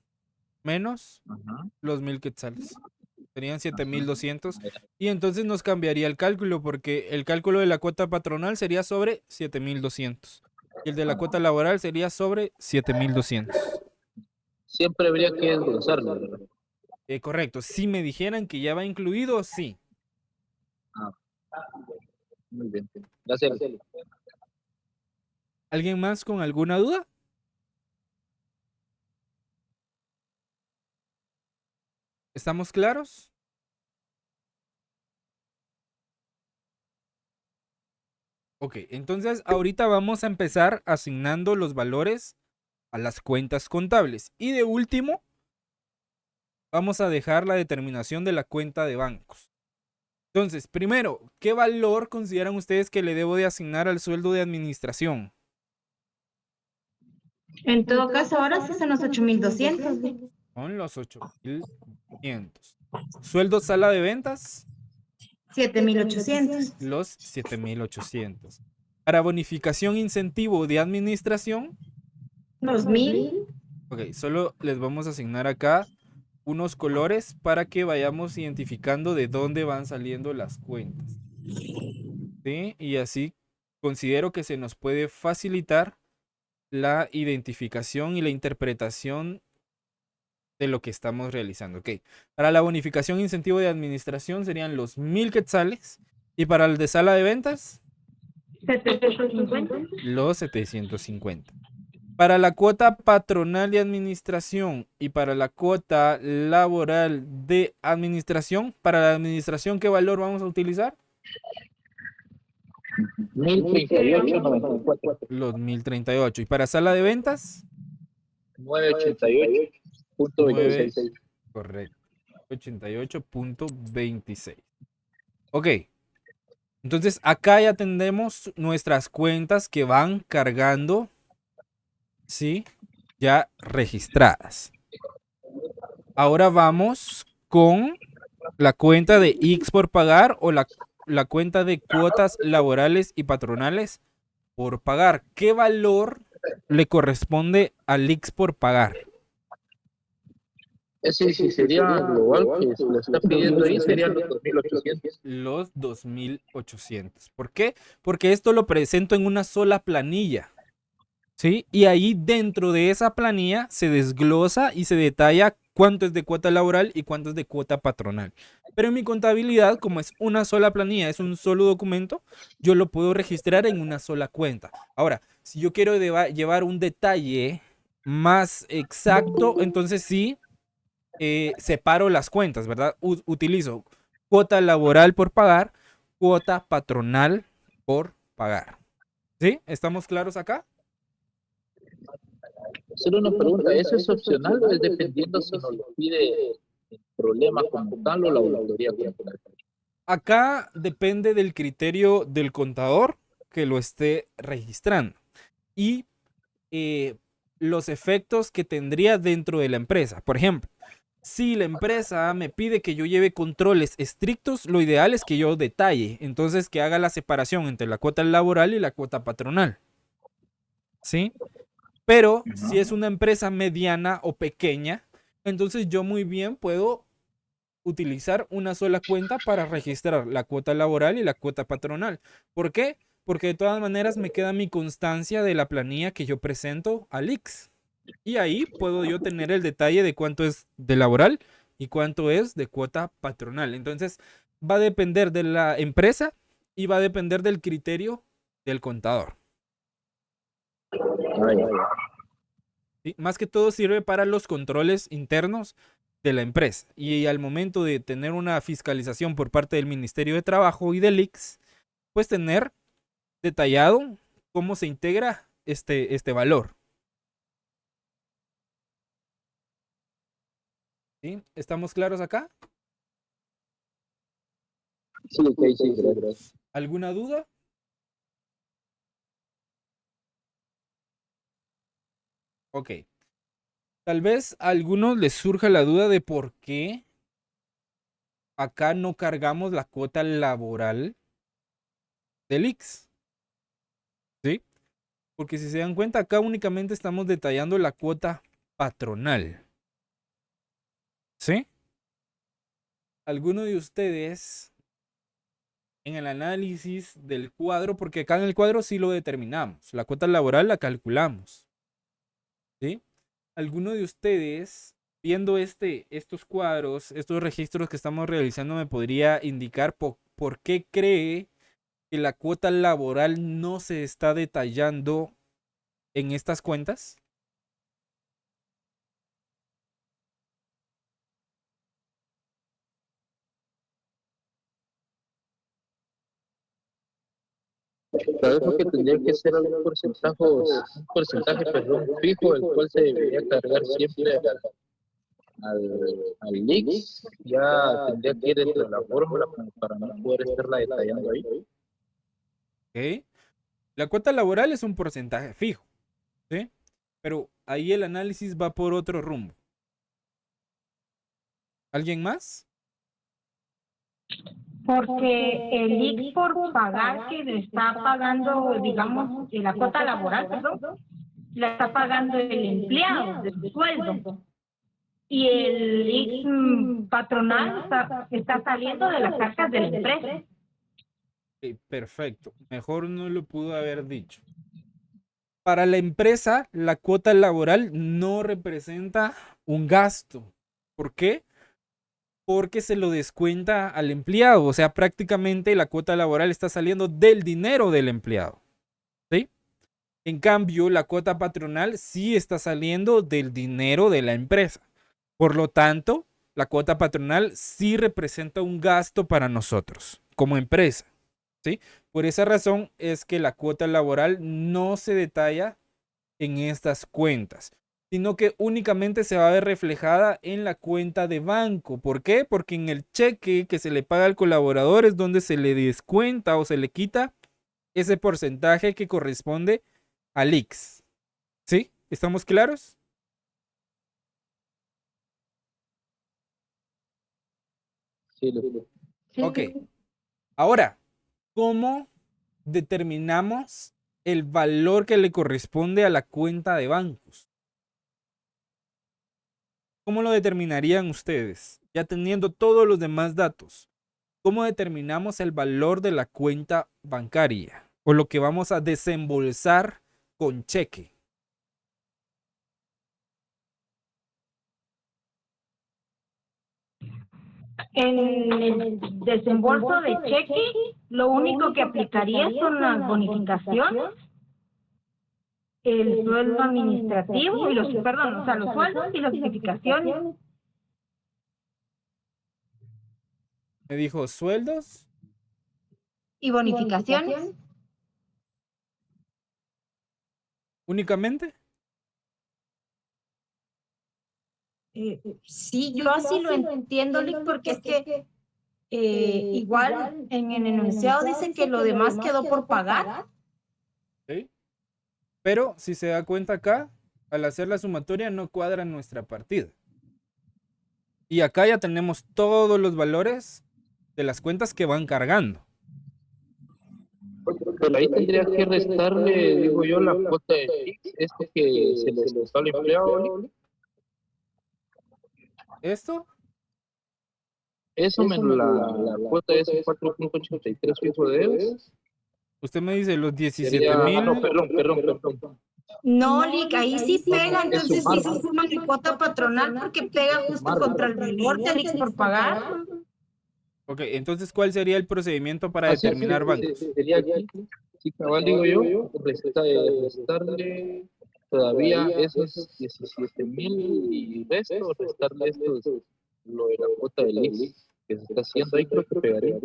menos Ajá, los 1000 quetzales. Serían ajá. 7200. Y entonces nos cambiaría el cálculo porque el cálculo de la cuota patronal sería sobre 7200. Y el de la cuota laboral sería sobre 7200. Siempre habría que desglosarlo, ¿verdad? Correcto. Si me dijeran que ya va incluido, sí. Ah, muy bien. Gracias. ¿Alguien más con alguna duda? ¿Estamos claros? Ok, entonces ahorita vamos a empezar asignando los valores a las cuentas contables. Y de último, vamos a dejar la determinación de la cuenta de bancos. Entonces, primero, ¿qué valor consideran ustedes que le debo de asignar al sueldo de administración? En todo caso, ahora sí son los 8200. Son los 8500. Sueldo sala de ventas, 7800. los 7800. Para bonificación incentivo de administración, Los 1000. ok, solo les vamos a asignar acá unos colores para que vayamos identificando de dónde van saliendo las cuentas. ¿Sí? Y así considero que se nos puede facilitar la identificación y la interpretación de lo que estamos realizando. Ok, para la bonificación incentivo de administración serían los 1000 quetzales y para el de sala de ventas 750. los 750. Para la cuota patronal de administración y para la cuota laboral de administración, para la administración, ¿qué valor vamos a utilizar? 1038.94. Los 1038. Y para sala de ventas, 988.26. correcto, 88.26. Ok, entonces acá ya tenemos nuestras cuentas que van cargando, ¿sí? Ya registradas. Ahora vamos con la cuenta de X por pagar o la cuenta de cuotas laborales y patronales por pagar. ¿Qué valor le corresponde al X por pagar? Ese sí sería global que se le está pidiendo ahí, serían los 2.800. Los 2800. ¿Por qué? Porque esto lo presento en una sola planilla. ¿Sí? Y ahí dentro de esa planilla se desglosa y se detalla cuánto es de cuota laboral y cuánto es de cuota patronal. Pero en mi contabilidad, como es una sola planilla, es un solo documento, yo lo puedo registrar en una sola cuenta. Ahora, si yo quiero llevar un detalle más exacto, entonces sí, separo las cuentas, ¿verdad? Utilizo cuota laboral por pagar, cuota patronal por pagar. ¿Sí? ¿Estamos claros acá? Solo una pregunta, ¿eso es opcional o es dependiendo si nos lo pide el problema como tal o la auditoría como tal? Acá depende del criterio del contador que lo esté registrando y eh, los efectos que tendría dentro de la empresa. Por ejemplo, si la empresa me pide que yo lleve controles estrictos, lo ideal es que yo detalle, entonces que haga la separación entre la cuota laboral y la cuota patronal. ¿Sí? Pero si es una empresa mediana o pequeña, entonces yo muy bien puedo utilizar una sola cuenta para registrar la cuota laboral y la cuota patronal. ¿Por qué? Porque de todas maneras me queda mi constancia de la planilla que yo presento al IX. Y ahí puedo yo tener el detalle de cuánto es de laboral y cuánto es de cuota patronal. Entonces va a depender de la empresa y va a depender del criterio del contador. Ay, ¿Sí? Más que todo sirve para los controles internos de la empresa. Y al momento de tener una fiscalización por parte del Ministerio de Trabajo y del IX, pues tener detallado cómo se integra este valor. ¿Sí? ¿Estamos claros acá? sí, ok, sí, gracias. ¿Alguna duda? Ok. Tal vez a algunos les surja la duda de por qué acá no cargamos la cuota laboral del IX. ¿Sí? Porque si se dan cuenta, acá únicamente estamos detallando la cuota patronal. ¿Sí? ¿Alguno de ustedes en el análisis del cuadro, porque acá en el cuadro sí lo determinamos, la cuota laboral la calculamos, ¿sí? ¿Alguno de ustedes, viendo estos cuadros, estos registros que estamos realizando, me podría indicar por qué cree que la cuota laboral no se está detallando en estas cuentas? Tal vez que tendría que ser un porcentaje, perdón, fijo, el cual se debería cargar siempre al LIX. Ya tendría que ir dentro de la fórmula como para no poder estarla detallando ahí. ¿Ok? La cuota laboral es un porcentaje fijo, ¿sí? Pero ahí el análisis va por otro rumbo. ¿Alguien más? Porque el IX por pagar que le está pagando, digamos, la cuota laboral, perdón, la está pagando el empleado de su sueldo. Y el IX patronal está saliendo de las arcas de la empresa. Perfecto. Mejor no lo pudo haber dicho. Para la empresa, la cuota laboral no representa un gasto. ¿Por qué? Porque se lo descuenta al empleado. O sea, prácticamente la cuota laboral está saliendo del dinero del empleado. ¿Sí? En cambio, la cuota patronal sí está saliendo del dinero de la empresa. Por lo tanto, la cuota patronal sí representa un gasto para nosotros como empresa. ¿Sí? Por esa razón es que la cuota laboral no se detalla en estas cuentas, sino que únicamente se va a ver reflejada en la cuenta de banco. ¿Por qué? Porque en el cheque que se le paga al colaborador es donde se le descuenta o se le quita ese porcentaje que corresponde al IX. ¿Sí? ¿Estamos claros? Sí, Ok. Ahora, ¿cómo determinamos el valor que le corresponde a la cuenta de bancos? ¿Cómo lo determinarían ustedes? Ya teniendo todos los demás datos, ¿cómo determinamos el valor de la cuenta bancaria o lo que vamos a desembolsar con cheque? En el desembolso de cheque, lo único que aplicaría son las bonificaciones, el sueldo administrativo y los, perdón, o sea, los sueldos y las bonificaciones. Me dijo sueldos. ¿Y bonificaciones? ¿Únicamente? Sí, yo así lo entiendo, Lick, porque es que igual en el enunciado dice que lo demás quedó por pagar. ¿Sí? Pero si se da cuenta acá, al hacer la sumatoria no cuadra nuestra partida. Y acá ya tenemos todos los valores de las cuentas que van cargando. Pero ahí tendría que restarle, digo yo, la cuota de X, esto que se les está al empleado. ¿Esto? Eso menos la cuota de esos 4.83 fijo de debes. Usted me dice los 17 Sería, mil. no, perdón. No, Lick, ahí sí pega, entonces sí sumar. se suma la cuota patronal porque pega justo contra el valor del Lick por pagar. Ok, entonces, ¿cuál sería el procedimiento para determinar bancos? Sería aquí, sí, cabal, digo yo, restarle todavía esos 17.000 y resto, restarle estos, lo de la cuota del IX que se está haciendo ahí, creo que pegaría.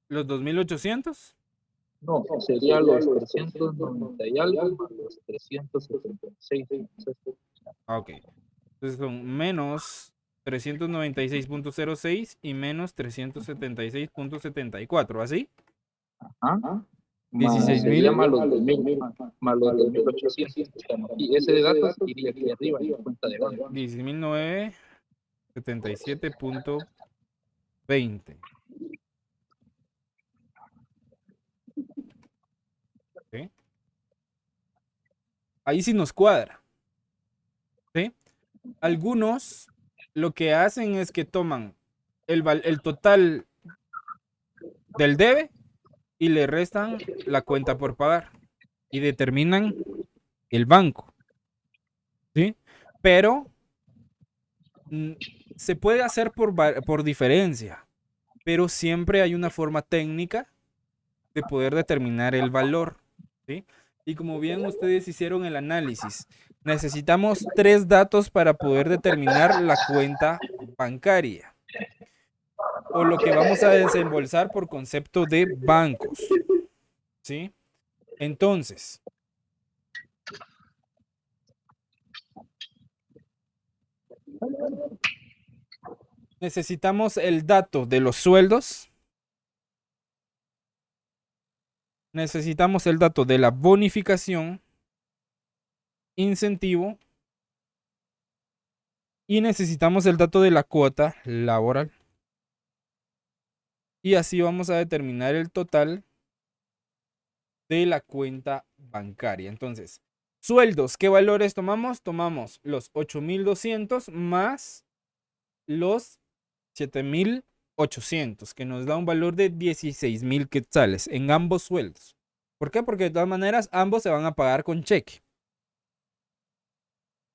¿Los 2.800? No, sería los 390 y algo más los 376. Ah, ok. Entonces son menos 396.06 y menos 376.74, ¿así? Ajá. 16.000. Sería más los 2.000, más los 2.800. Y ese de datos iría aquí arriba en la cuenta de banco. 16.977.20. ¿Sí? Ahí sí nos cuadra. ¿Sí? Algunos lo que hacen es que toman el total del debe y le restan la cuenta por pagar y determinan el banco. ¿Sí? Pero se puede hacer por diferencia, pero siempre hay una forma técnica de poder determinar el valor. ¿Sí? Y como bien ustedes hicieron el análisis, necesitamos 3 datos para poder determinar la cuenta bancaria o lo que vamos a desembolsar por concepto de bancos. ¿Sí? Entonces, necesitamos el dato de los sueldos. Necesitamos el dato de la bonificación, incentivo y necesitamos el dato de la cuota laboral. Y así vamos a determinar el total de la cuenta bancaria. Entonces, sueldos, ¿qué valores tomamos? Tomamos los 8.200 más los 7.800, que nos da un valor de 16.000 quetzales en ambos sueldos. ¿Por qué? Porque de todas maneras ambos se van a pagar con cheque.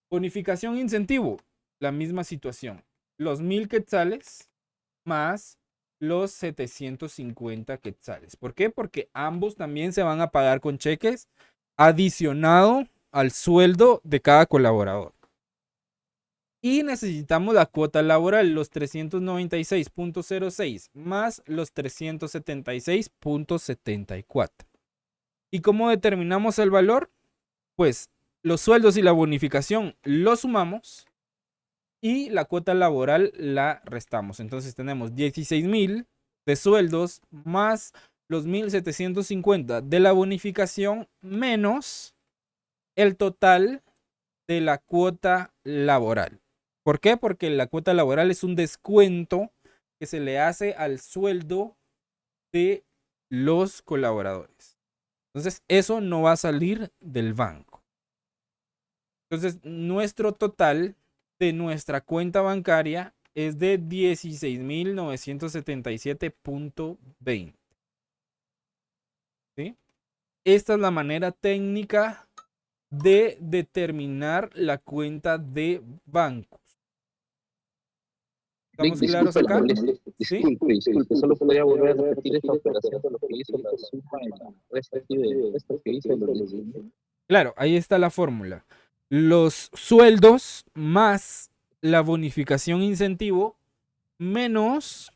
Bonificación incentivo, la misma situación. Los 1.000 quetzales más los 750 quetzales. ¿Por qué? Porque ambos también se van a pagar con cheques adicionado al sueldo de cada colaborador. Y necesitamos la cuota laboral, los 396.06 más los 376.74. ¿Y cómo determinamos el valor? Pues los sueldos y la bonificación los sumamos y la cuota laboral la restamos. Entonces tenemos 16.000 de sueldos más los 1.750 de la bonificación menos el total de la cuota laboral. ¿Por qué? Porque la cuota laboral es un descuento que se le hace al sueldo de los colaboradores. Entonces, eso no va a salir del banco. Entonces, nuestro total de nuestra cuenta bancaria es de 16.977.20. ¿Sí? Esta es la manera técnica de determinar la cuenta de bancos. ¿Estamos claros Disculpe la acá? molestia. ¿Sí? Disculpe, solo podría volver a repetir esta operación de lo que hizo la suma y la resta aquí de esto que hizo los 10.000. Claro, ahí está la fórmula. Los sueldos más la bonificación incentivo menos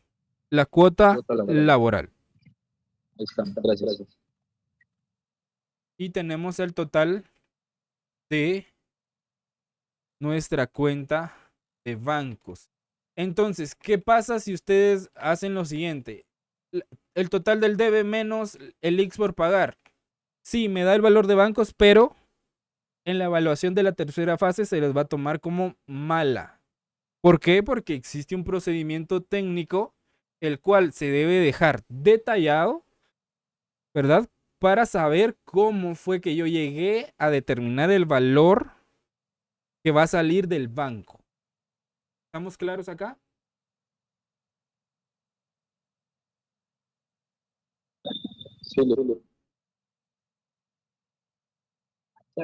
la cuota Cuota laboral. laboral. Ahí está, gracias. Y tenemos el total de nuestra cuenta de bancos. Entonces, ¿qué pasa si ustedes hacen lo siguiente? El total del debe menos el X por pagar. Sí, me da el valor de bancos, pero en la evaluación de la tercera fase se les va a tomar como mala. ¿Por qué? Porque existe un procedimiento técnico el cual se debe dejar detallado, ¿verdad? Para saber cómo fue que yo llegué a determinar el valor que va a salir del banco. ¿Estamos claros acá? Sí,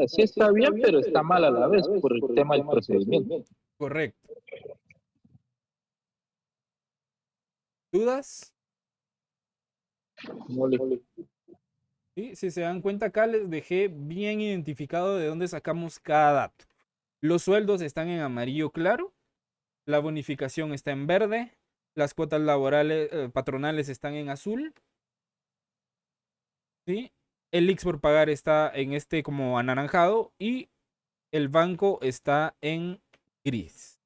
sí está bien, pero está mal a la vez por el tema del procedimiento. Correcto. ¿Dudas? No le- ¿Sí? Si se dan cuenta acá les dejé bien identificado de dónde sacamos cada dato. Los sueldos están en amarillo claro, la bonificación está en verde, las cuotas laborales patronales están en azul, ¿sí? El X por pagar está en este como anaranjado y el banco está en gris.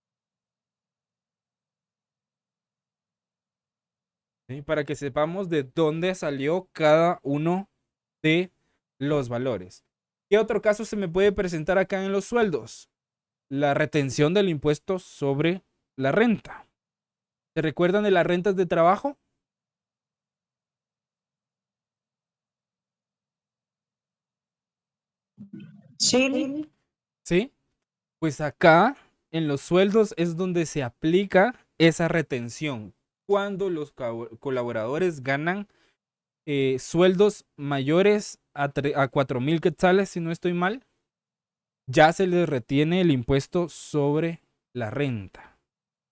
¿Sí? Para que sepamos de dónde salió cada uno de los valores. ¿Qué otro caso se me puede presentar acá en los sueldos? La retención del impuesto sobre la renta. ¿Se recuerdan de las rentas de trabajo? Sí. Sí. Pues acá en los sueldos es donde se aplica esa retención. Cuando los colaboradores ganan sueldos mayores a 4,000 quetzales, si no estoy mal, ya se les retiene el impuesto sobre la renta.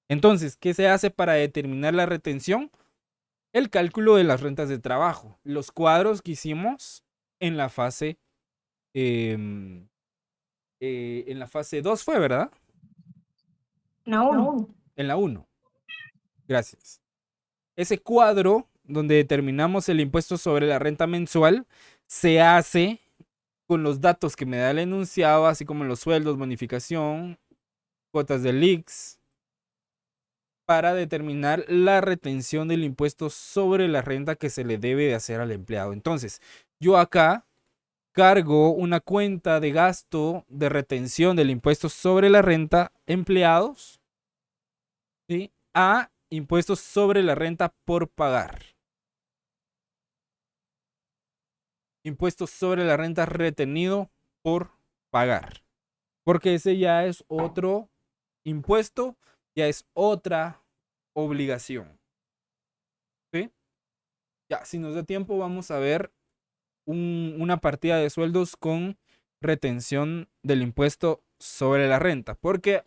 Entonces, ¿qué se hace para determinar la retención? El cálculo de las rentas de trabajo. Los cuadros que hicimos en la fase en la fase 2 fue, ¿verdad? No. En la 1. Gracias. Ese cuadro donde determinamos el impuesto sobre la renta mensual se hace con los datos que me da el enunciado, así como los sueldos, bonificación, cuotas del IX, para determinar la retención del impuesto sobre la renta que se le debe de hacer al empleado. Entonces, yo acá cargo una cuenta de gasto de retención del impuesto sobre la renta empleados, ¿sí? A impuestos sobre la renta por pagar. Impuestos sobre la renta retenido por pagar. Porque ese ya es otro impuesto, ya es otra obligación. ¿Sí? Ya, si nos da tiempo, vamos a ver una partida de sueldos con retención del impuesto sobre la renta. Porque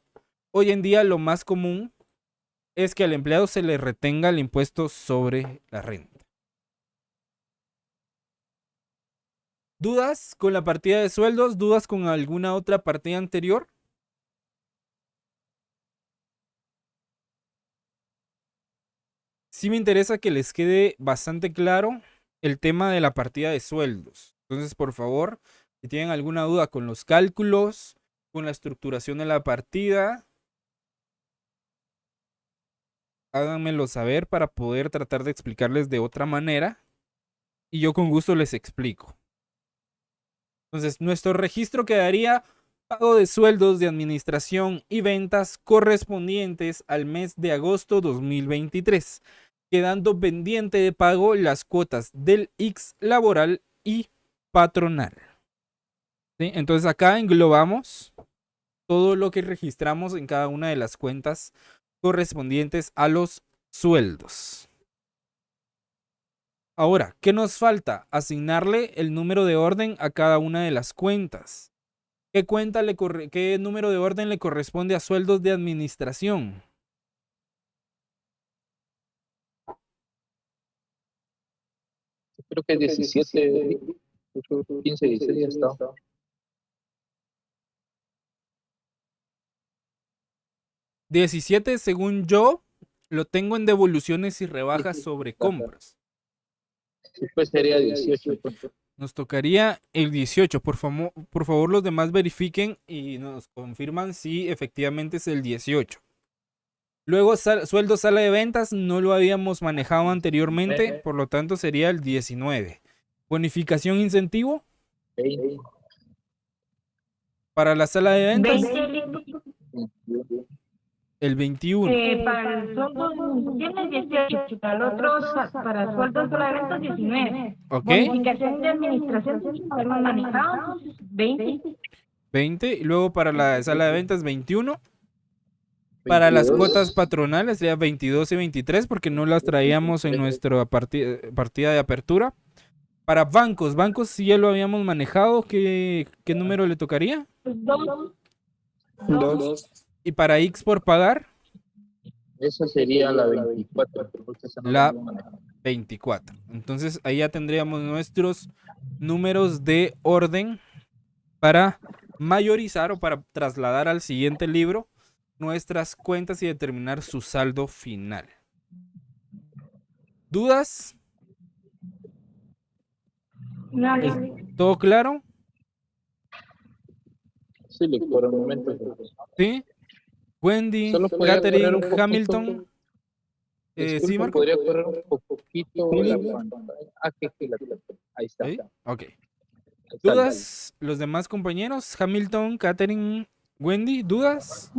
hoy en día lo más común es que al empleado se le retenga el impuesto sobre la renta. ¿Dudas con la partida de sueldos? ¿Dudas con alguna otra partida anterior? Sí me interesa que les quede bastante claro el tema de la partida de sueldos. Entonces, por favor, si tienen alguna duda con los cálculos, con la estructuración de la partida, háganmelo saber para poder tratar de explicarles de otra manera y yo con gusto les explico. Entonces, nuestro registro quedaría pago de sueldos de administración y ventas correspondientes al mes de agosto 2023, quedando pendiente de pago las cuotas del IX laboral y patronal. ¿Sí? Entonces acá englobamos todo lo que registramos en cada una de las cuentas correspondientes a los sueldos. Ahora, ¿qué nos falta? Asignarle el número de orden a cada una de las cuentas. ¿Qué número de orden le corresponde a sueldos de administración? Creo que 17, 15, 16 ya está. 17, según yo, lo tengo en devoluciones y rebajas sobre compras. Sí, pues sería 18. Nos tocaría el 18. Por favor, los demás verifiquen y nos confirman si efectivamente es el 18. Luego, sueldo sala de ventas, no lo habíamos manejado anteriormente, por lo tanto sería el 19. Bonificación incentivo 20. para la sala de ventas, 20, el 21. para el sueldo de administración es 18, para el otro, para el sueldo solo de ventas 19. Ok, Bonificación de administración, lo hemos manejado, 20. 20. Y luego para la sala de ventas, 21. Para las 22. cuotas patronales sería 22 y 23 porque no las traíamos en nuestra partida de apertura. Para bancos sí ya lo habíamos manejado. ¿Qué número le tocaría? 2. Y para X por pagar, Esa sería la 24. Porque esa no la la manejamos. 24. Entonces ahí ya tendríamos nuestros números de orden para mayorizar o para trasladar al siguiente libro nuestras cuentas y determinar su saldo final. ¿Dudas? ¿Es todo claro? Sí, por el momento. ¿Sí? Wendy, Solo podría correr Catherine, un poquito. Hamilton. Sí, Disculpa, Marco. podría correr un poquito la pantalla. Ahí está. ¿Sí? Ok. Ahí está. ¿Dudas? Los demás compañeros, Hamilton, Catherine, Wendy, ¿dudas?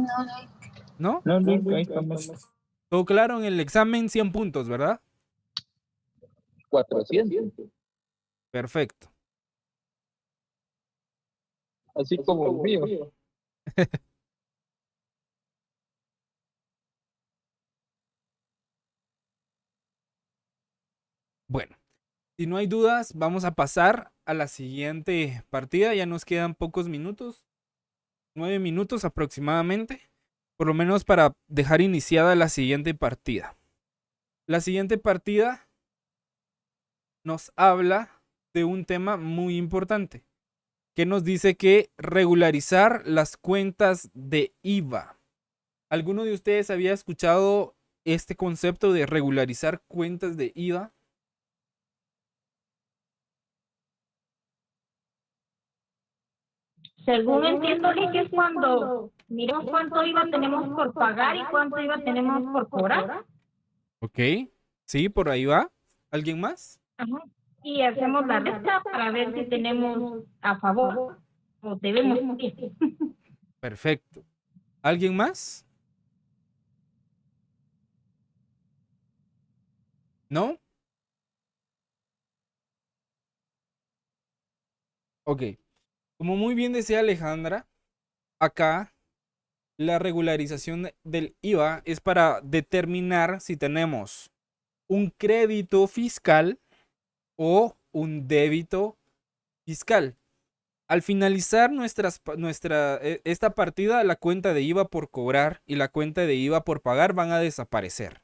¿No? No, ahí estamos. Todo claro en el examen, 100 puntos, ¿verdad? 400. Perfecto. Así como el mío. Bueno, si no hay dudas, vamos a pasar a la siguiente partida. Ya nos quedan pocos minutos, 9 minutos aproximadamente, por lo menos para dejar iniciada la siguiente partida. La siguiente partida nos habla de un tema muy importante, que nos dice que regularizar las cuentas de IVA. ¿Alguno de ustedes había escuchado este concepto de regularizar cuentas de IVA? Según entiendo, Lick, es cuando miremos cuánto IVA tenemos por pagar y cuánto IVA tenemos por cobrar. Ok, sí, por ahí va. ¿Alguien más? Ajá. Y hacemos la resta para ver si tenemos a favor o debemos. Perfecto. ¿Alguien más? ¿No? Ok. Como muy bien decía Alejandra, acá la regularización del IVA es para determinar si tenemos un crédito fiscal o un débito fiscal. Al finalizar esta partida, la cuenta de IVA por cobrar y la cuenta de IVA por pagar van a desaparecer.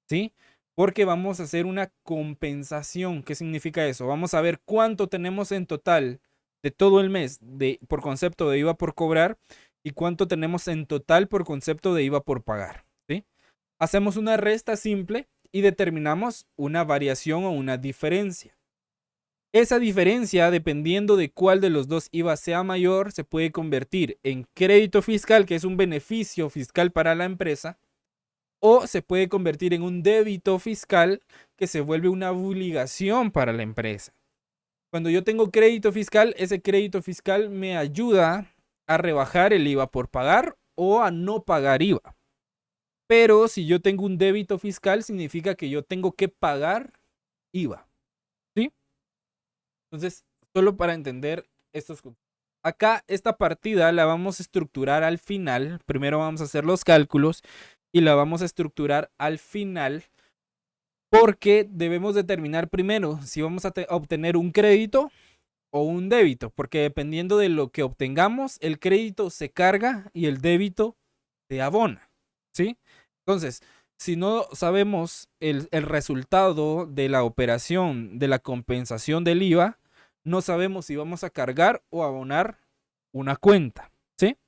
¿Sí? Porque vamos a hacer una compensación. ¿Qué significa eso? Vamos a ver cuánto tenemos en total de todo el mes por concepto de IVA por cobrar y cuánto tenemos en total por concepto de IVA por pagar. ¿Sí? Hacemos una resta simple y determinamos una variación o una diferencia. Esa diferencia, dependiendo de cuál de los dos IVA sea mayor, se puede convertir en crédito fiscal, que es un beneficio fiscal para la empresa, o se puede convertir en un débito fiscal, que se vuelve una obligación para la empresa. Cuando yo tengo crédito fiscal, ese crédito fiscal me ayuda a rebajar el IVA por pagar o a no pagar IVA. Pero si yo tengo un débito fiscal, significa que yo tengo que pagar IVA. ¿Sí? Entonces, solo para entender estos conceptos. Acá esta partida la vamos a estructurar al final. Primero vamos a hacer los cálculos y la vamos a estructurar al final porque debemos determinar primero si vamos a obtener un crédito o un débito, porque dependiendo de lo que obtengamos, el crédito se carga y el débito se abona, ¿sí? Entonces, si no sabemos el resultado de la operación de la compensación del IVA, no sabemos si vamos a cargar o abonar una cuenta, ¿sí?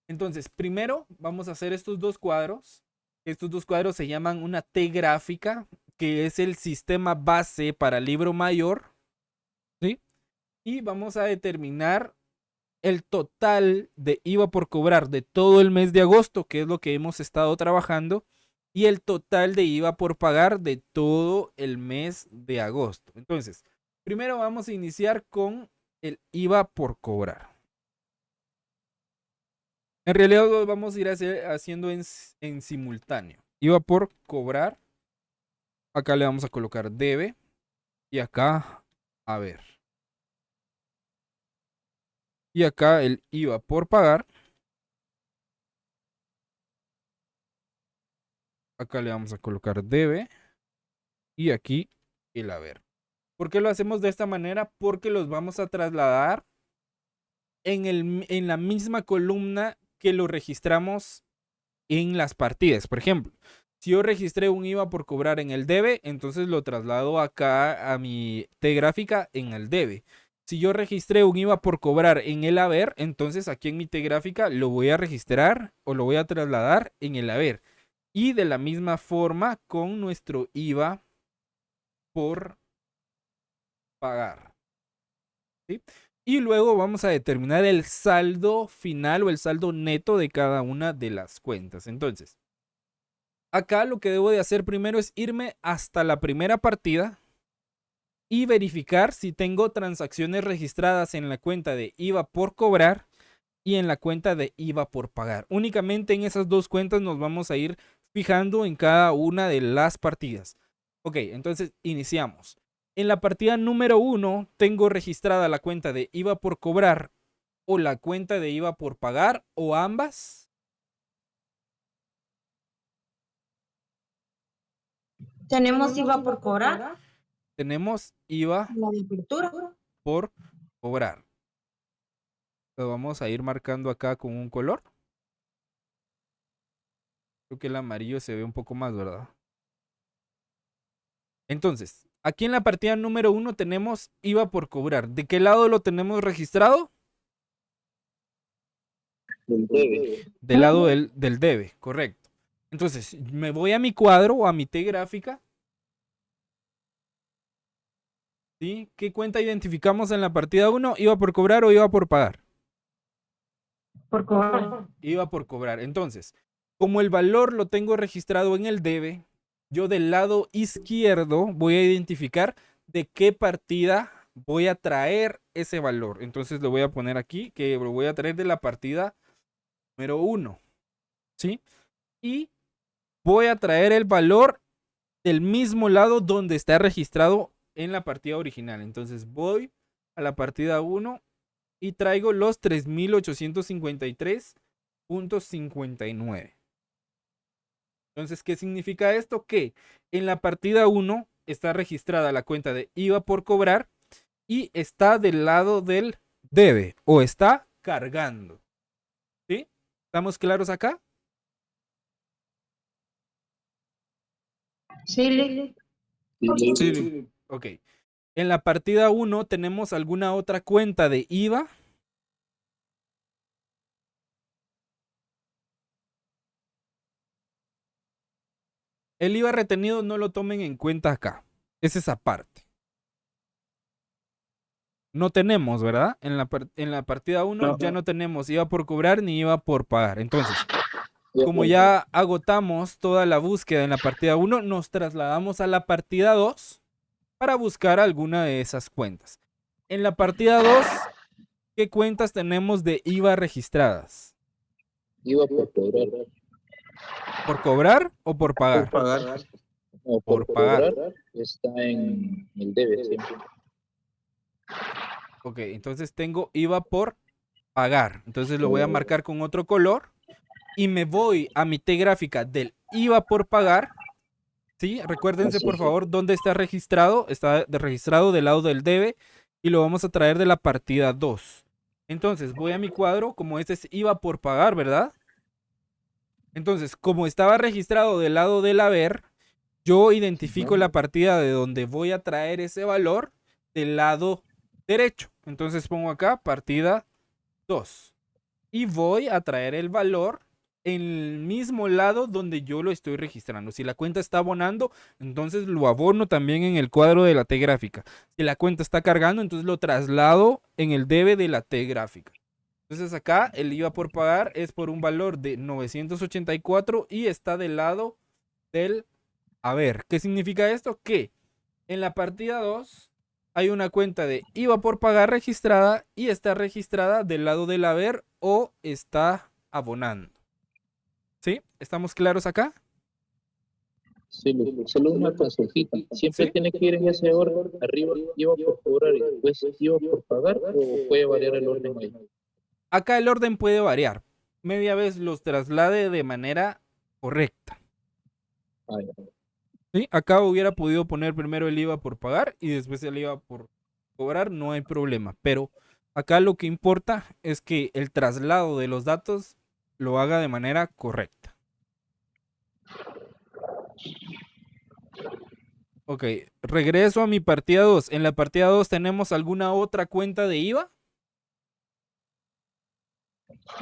Entonces, primero vamos a hacer estos dos cuadros. Estos dos cuadros se llaman una T gráfica, que es el sistema base para el libro mayor, ¿sí? Y vamos a determinar el total de IVA por cobrar de todo el mes de agosto, que es lo que hemos estado trabajando, y el total de IVA por pagar de todo el mes de agosto. Entonces, primero vamos a iniciar con el IVA por cobrar. En realidad lo vamos a ir haciendo en simultáneo. IVA por cobrar. Acá le vamos a colocar debe. Y acá, a ver. Y acá el IVA por pagar. Acá le vamos a colocar debe. Y aquí el haber. ¿Por qué lo hacemos de esta manera? Porque los vamos a trasladar en la misma columna que lo registramos en las partidas. Por ejemplo, si yo registré un IVA por cobrar en el debe, entonces lo traslado acá a mi T gráfica en el debe. Si yo registré un IVA por cobrar en el haber, entonces aquí en mi T gráfica lo voy a registrar o lo voy a trasladar en el haber. Y de la misma forma con nuestro IVA por pagar, ¿sí? Y luego vamos a determinar el saldo final o el saldo neto de cada una de las cuentas. Entonces, acá lo que debo de hacer primero es irme hasta la primera partida y verificar si tengo transacciones registradas en la cuenta de IVA por cobrar y en la cuenta de IVA por pagar. Únicamente en esas dos cuentas nos vamos a ir fijando en cada una de las partidas. Ok, entonces iniciamos. En la partida número 1 tengo registrada la cuenta de IVA por cobrar o la cuenta de IVA por pagar o ambas. Tenemos IVA por cobrar, Tenemos IVA la de apertura. por cobrar. Lo vamos a ir marcando acá con un color. Creo que el amarillo se ve un poco más, ¿verdad? Entonces, aquí en la partida número 1 tenemos IVA por cobrar. ¿De qué lado lo tenemos registrado? Del debe. Del lado del debe, correcto. Entonces, me voy a mi cuadro o a mi T gráfica. ¿Sí? ¿Qué cuenta identificamos en la partida 1? ¿IVA por cobrar o IVA por pagar? Por cobrar. IVA por cobrar. Entonces, como el valor lo tengo registrado en el debe, yo del lado izquierdo voy a identificar de qué partida voy a traer ese valor. Entonces lo voy a poner aquí, que lo voy a traer de la partida número 1. ¿Sí? Y voy a traer el valor del mismo lado donde está registrado en la partida original. Entonces voy a la partida 1 y traigo los 3.853.59. Entonces, ¿qué significa esto? Que en la partida 1 está registrada la cuenta de IVA por cobrar y está del lado del debe o está cargando. ¿Sí? ¿Estamos claros acá? Sí, Sí. Ok. En la partida 1 tenemos alguna otra cuenta de IVA. El IVA retenido no lo tomen en cuenta acá. Es esa parte. No tenemos, ¿verdad? En la partida 1 ya no tenemos IVA por cobrar ni IVA por pagar. Entonces, como ya agotamos toda la búsqueda en la partida 1, nos trasladamos a la partida 2 para buscar alguna de esas cuentas. En la partida 2, ¿qué cuentas tenemos de IVA registradas? IVA por cobrar. ¿Por cobrar o por pagar? Por pagar. No, Por por pagar. cobrar está en el debe siempre. Ok, entonces tengo IVA por pagar. Entonces lo voy a marcar con otro color. Y me voy a mi T gráfica del IVA por pagar. ¿Sí? Recuérdense, por favor, dónde está registrado. Está registrado del lado del debe. Y lo vamos a traer de la partida 2. Entonces voy a mi cuadro. Como este es IVA por pagar, ¿verdad? Entonces, como estaba registrado del lado del haber, yo identifico Ujú. la partida de donde voy a traer ese valor del lado derecho. Entonces pongo acá partida 2. Y voy a traer el valor en el mismo lado donde yo lo estoy registrando. Si la cuenta está abonando, entonces lo abono también en el cuadro de la T gráfica. Si la cuenta está cargando, entonces lo traslado en el debe de la T gráfica. Entonces acá el IVA por pagar es por un valor de 984 y está del lado del haber. ¿Qué significa esto? Que en la partida 2 hay una cuenta de IVA por pagar registrada y está registrada del lado del haber o está abonando. ¿Sí? ¿Estamos claros acá? Sí, solo una consultita. ¿Siempre ¿Sí? tiene que ir en ese orden? Arriba iba por cobrar y después iba por pagar o puede variar el orden ahí. Acá el orden puede variar. Media vez los traslade de manera correcta. Ah, ya. ¿Sí? Acá hubiera podido poner primero el IVA por pagar y después el IVA por cobrar, no hay problema. Pero acá lo que importa es que el traslado de los datos lo haga de manera correcta. Ok, regreso a mi partida 2. En la partida 2 tenemos alguna otra cuenta de IVA.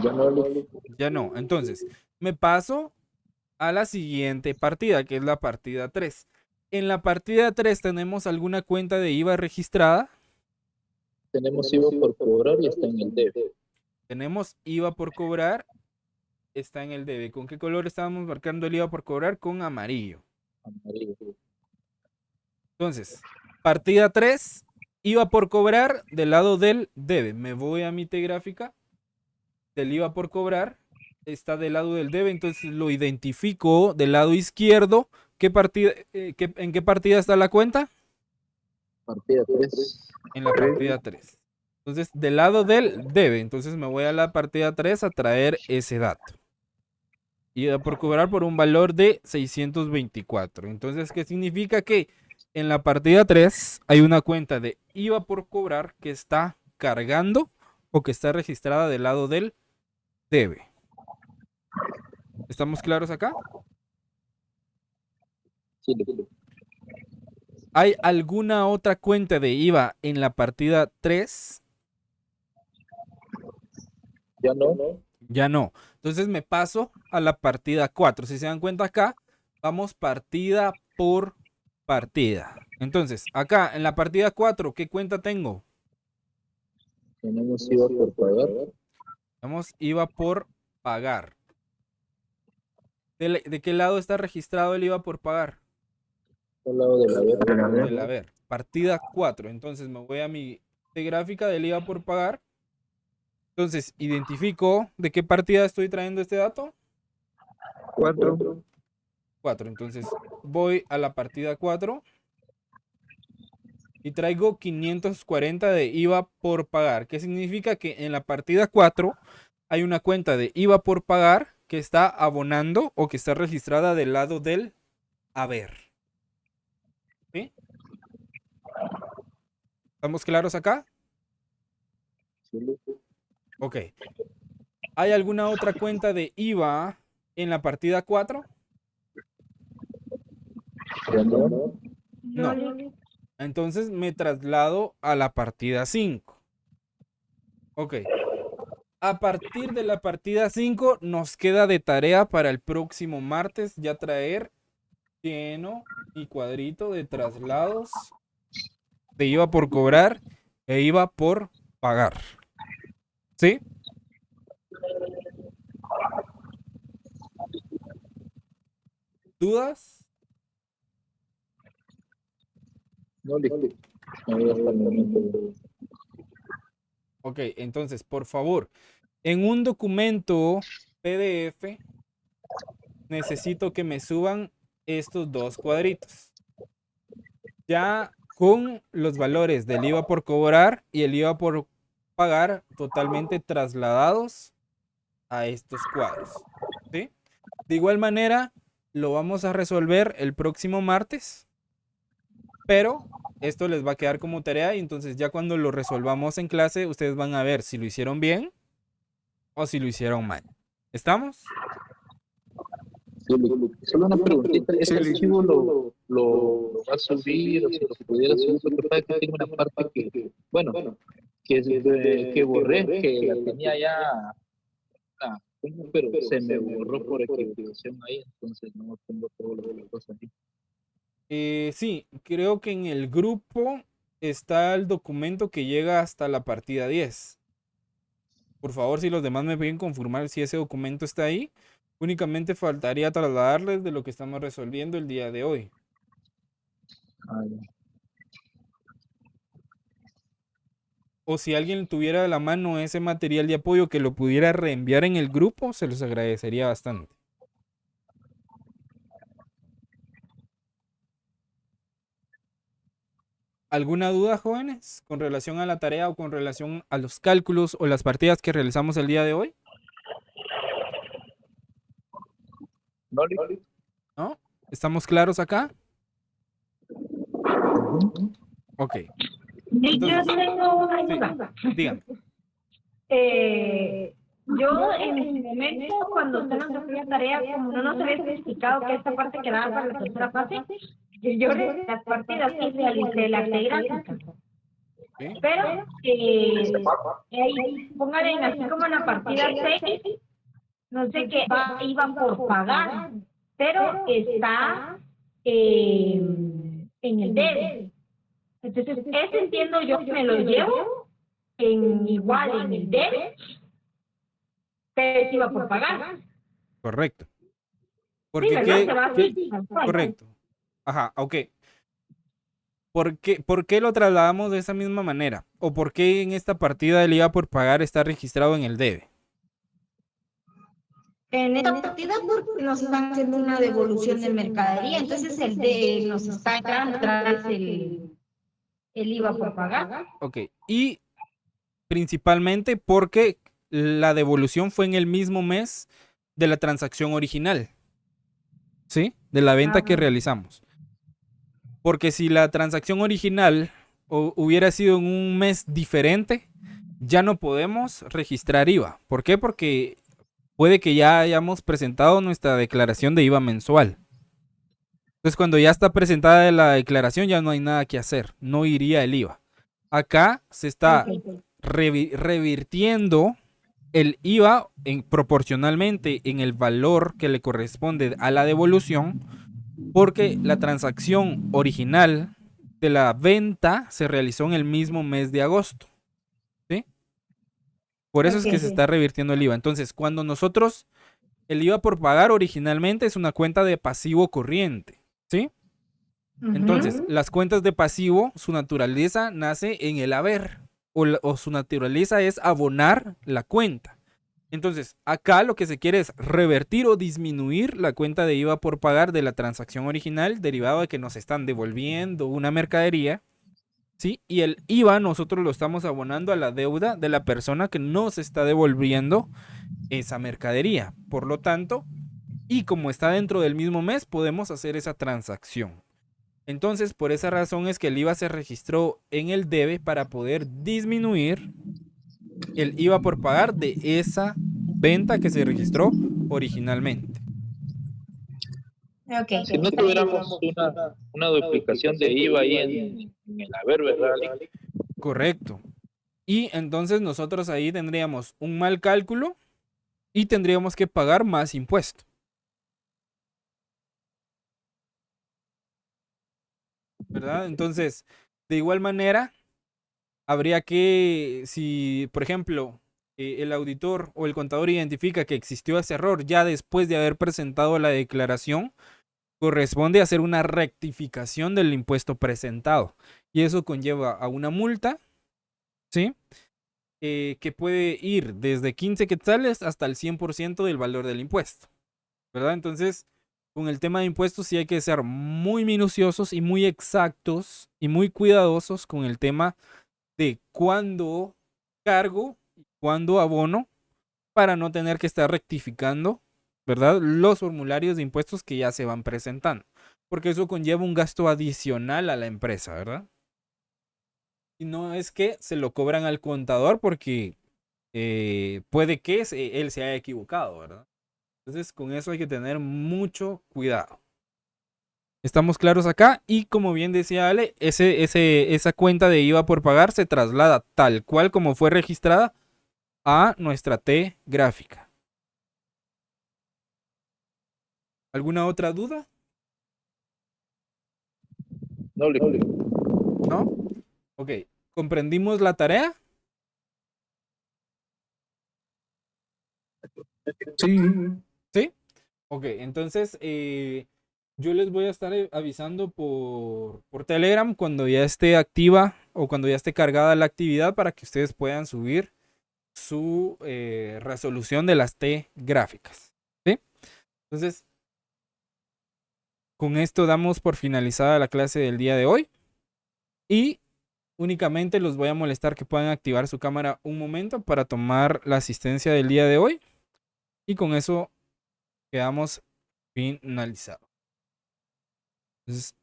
Ya no le... Ya no. Entonces, me paso a la siguiente partida, que es la partida 3. En la partida 3 tenemos alguna cuenta de IVA registrada. Tenemos IVA por cobrar y está en el debe. Tenemos IVA por cobrar, está en el debe. ¿Con qué color estábamos marcando el IVA por cobrar? Con amarillo. Amarillo. Entonces, partida 3, IVA por cobrar del lado del debe. Me voy a mi T gráfica del IVA por cobrar. Está del lado del debe, entonces lo identifico del lado izquierdo. ¿Qué partida, ¿en qué partida está la cuenta? Partida 3. En la partida 3. Entonces, del lado del debe. Entonces me voy a la partida 3 a traer ese dato. Y por cobrar por un valor de 624. Entonces, ¿qué significa? Que en la partida 3 hay una cuenta de IVA por cobrar que está cargando o que está registrada del lado del debe. ¿Estamos claros acá? Sí, ¿Hay alguna otra cuenta de IVA en la partida 3? ya no. Ya no. Entonces me paso a la partida 4. Si se dan cuenta acá, vamos partida por partida. Entonces, acá en la partida 4, ¿qué cuenta tengo? Tenemos IVA por pagar. Vamos, IVA por pagar. ¿De qué lado está registrado el IVA por pagar? Al lado del haber. Del haber. Partida 4. Entonces me voy a mi gráfica del IVA por pagar. Entonces, identifico de qué partida estoy trayendo este dato. 4. 4. Entonces, voy a la partida 4 y traigo 540 de IVA por pagar. ¿Qué significa? Que en la partida 4 hay una cuenta de IVA por pagar que está abonando o que está registrada del lado del haber. ¿Sí? ¿Estamos claros acá? Sí, Ok. ¿Hay alguna otra cuenta de IVA en la partida 4? ya no. No. Entonces me traslado a la partida 5. Ok. A partir de la partida 5 nos queda de tarea para el próximo martes ya traer lleno y cuadrito de traslados de IVA por cobrar e IVA por pagar. ¿Sí? ¿Dudas? No, listo. Ahí hasta el momento. Ok, entonces, por favor, en un documento PDF necesito que me suban estos dos cuadritos. Ya con los valores del IVA por cobrar y el IVA por pagar totalmente trasladados a estos cuadros. ¿Sí? De igual manera, lo vamos a resolver el próximo martes, pero esto les va a quedar como tarea y entonces ya cuando lo resolvamos en clase, ustedes van a ver si lo hicieron bien o si lo hicieron mal. ¿Estamos? Solo una preguntita, Sí, ¿este Lick. archivo lo va a subir o si lo pudiera subir? Lo que pasa es que tengo una parte que, bueno, que borré, que la tenía ya, pero se me borró por equivocación ahí, entonces no tengo todas las cosas ahí. Sí, creo que en el grupo está el documento que llega hasta la partida 10. Por favor, si los demás me pueden confirmar si ese documento está ahí, únicamente faltaría trasladarles de lo que estamos resolviendo el día de hoy. Ah, ya. O si alguien tuviera a la mano ese material de apoyo que lo pudiera reenviar en el grupo, se los agradecería bastante. ¿Alguna duda, jóvenes, con relación a la tarea o con relación a los cálculos o las partidas que realizamos el día de hoy? ¿No, Lick? ¿No? ¿Estamos claros acá? Ok, Y yo entonces, tengo una sí, duda. díganme. Yo en su momento, cuando usted nos hacía tarea, como no nos había especificado que esta parte quedaba para la tercera fase, yo las partidas sí realicé la gráfica. ¿Sí? Pero ahí póngale así como en la partida 6, no sé qué iba por pagar, pero está en el debe. Entonces, ese entiendo yo que me lo llevo igual en el debe, pero iba por pagar. Correcto. Sí, Porque ¿verdad? Se va así, tal cual. correcto. Ajá, ok. ¿Por qué lo trasladamos de esa misma manera? ¿O por qué en esta partida el IVA por pagar está registrado en el debe? En esta partida porque nos están haciendo una devolución de mercadería, entonces nos está entrando otra vez el IVA por pagar. Ok. Y principalmente porque la devolución fue en el mismo mes de la transacción original. ¿Sí? De la venta que realizamos. Porque si la transacción original hubiera sido en un mes diferente, ya no podemos registrar IVA. ¿Por qué? Porque puede que ya hayamos presentado nuestra declaración de IVA mensual. Entonces, cuando ya está presentada la declaración, ya no hay nada que hacer. No iría el IVA. Acá se está revirtiendo el IVA proporcionalmente en el valor que le corresponde a la devolución, porque la transacción original de la venta se realizó en el mismo mes de agosto. ¿Sí? Por eso es que se está revirtiendo el IVA. Entonces, cuando nosotros, el IVA por pagar originalmente es una cuenta de pasivo corriente. ¿Sí? Entonces, las cuentas de pasivo, su naturaleza nace en el haber, o su naturaleza es abonar la cuenta. Entonces, acá lo que se quiere es revertir o disminuir la cuenta de IVA por pagar de la transacción original, derivado de que nos están devolviendo una mercadería, ¿sí? Y el IVA nosotros lo estamos abonando a la deuda de la persona que nos está devolviendo esa mercadería. Por lo tanto, y como está dentro del mismo mes, podemos hacer esa transacción. Entonces, por esa razón es que el IVA se registró en el debe para poder disminuir el IVA por pagar de esa venta que se registró originalmente. Okay. Si no tuviéramos una duplicación de IVA ahí en el haber, ¿verdad, Lick? Correcto. Y entonces nosotros ahí tendríamos un mal cálculo y tendríamos que pagar más impuesto. ¿Verdad? Entonces, de igual manera, habría que, si, por ejemplo, el auditor o el contador identifica que existió ese error ya después de haber presentado la declaración, corresponde hacer una rectificación del impuesto presentado. Y eso conlleva a una multa, ¿sí? Que puede ir desde 15 quetzales hasta el 100% del valor del impuesto, ¿verdad? Entonces, con el tema de impuestos sí hay que ser muy minuciosos y muy exactos y muy cuidadosos con el tema de cuándo cargo y cuándo abono para no tener que estar rectificando, ¿verdad? Los formularios de impuestos que ya se van presentando, porque eso conlleva un gasto adicional a la empresa, ¿verdad? Y no es que se lo cobran al contador porque puede que él se haya equivocado, ¿verdad? Entonces, con eso hay que tener mucho cuidado. Estamos claros acá y como bien decía Ale, esa cuenta de IVA por pagar se traslada tal cual como fue registrada a nuestra T gráfica. ¿Alguna otra duda? No le ¿No? Ok, ¿comprendimos la tarea? Sí. ¿Sí? Ok, entonces yo les voy a estar avisando por Telegram cuando ya esté activa o cuando ya esté cargada la actividad para que ustedes puedan subir su resolución de las T gráficas. ¿Sí? Entonces, con esto damos por finalizada la clase del día de hoy y únicamente los voy a molestar que puedan activar su cámara un momento para tomar la asistencia del día de hoy y con eso quedamos finalizados. Entonces,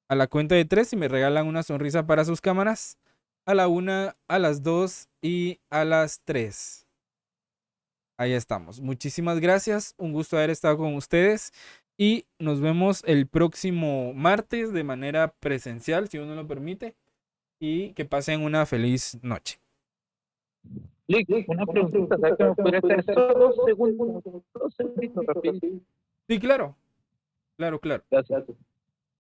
a la cuenta de 3, si me regalan una sonrisa para sus cámaras, a la 1, a las 2 y a las 3. Ahí estamos. Muchísimas gracias. Un gusto haber estado con ustedes. Y nos vemos el próximo martes de manera presencial, si uno lo permite. Y que pasen una feliz noche. Lick, una preguntita, ¿sabes que me podría hacer solo 2 segundos? 2 segunditos rapidito. Sí, claro. Claro. Gracias.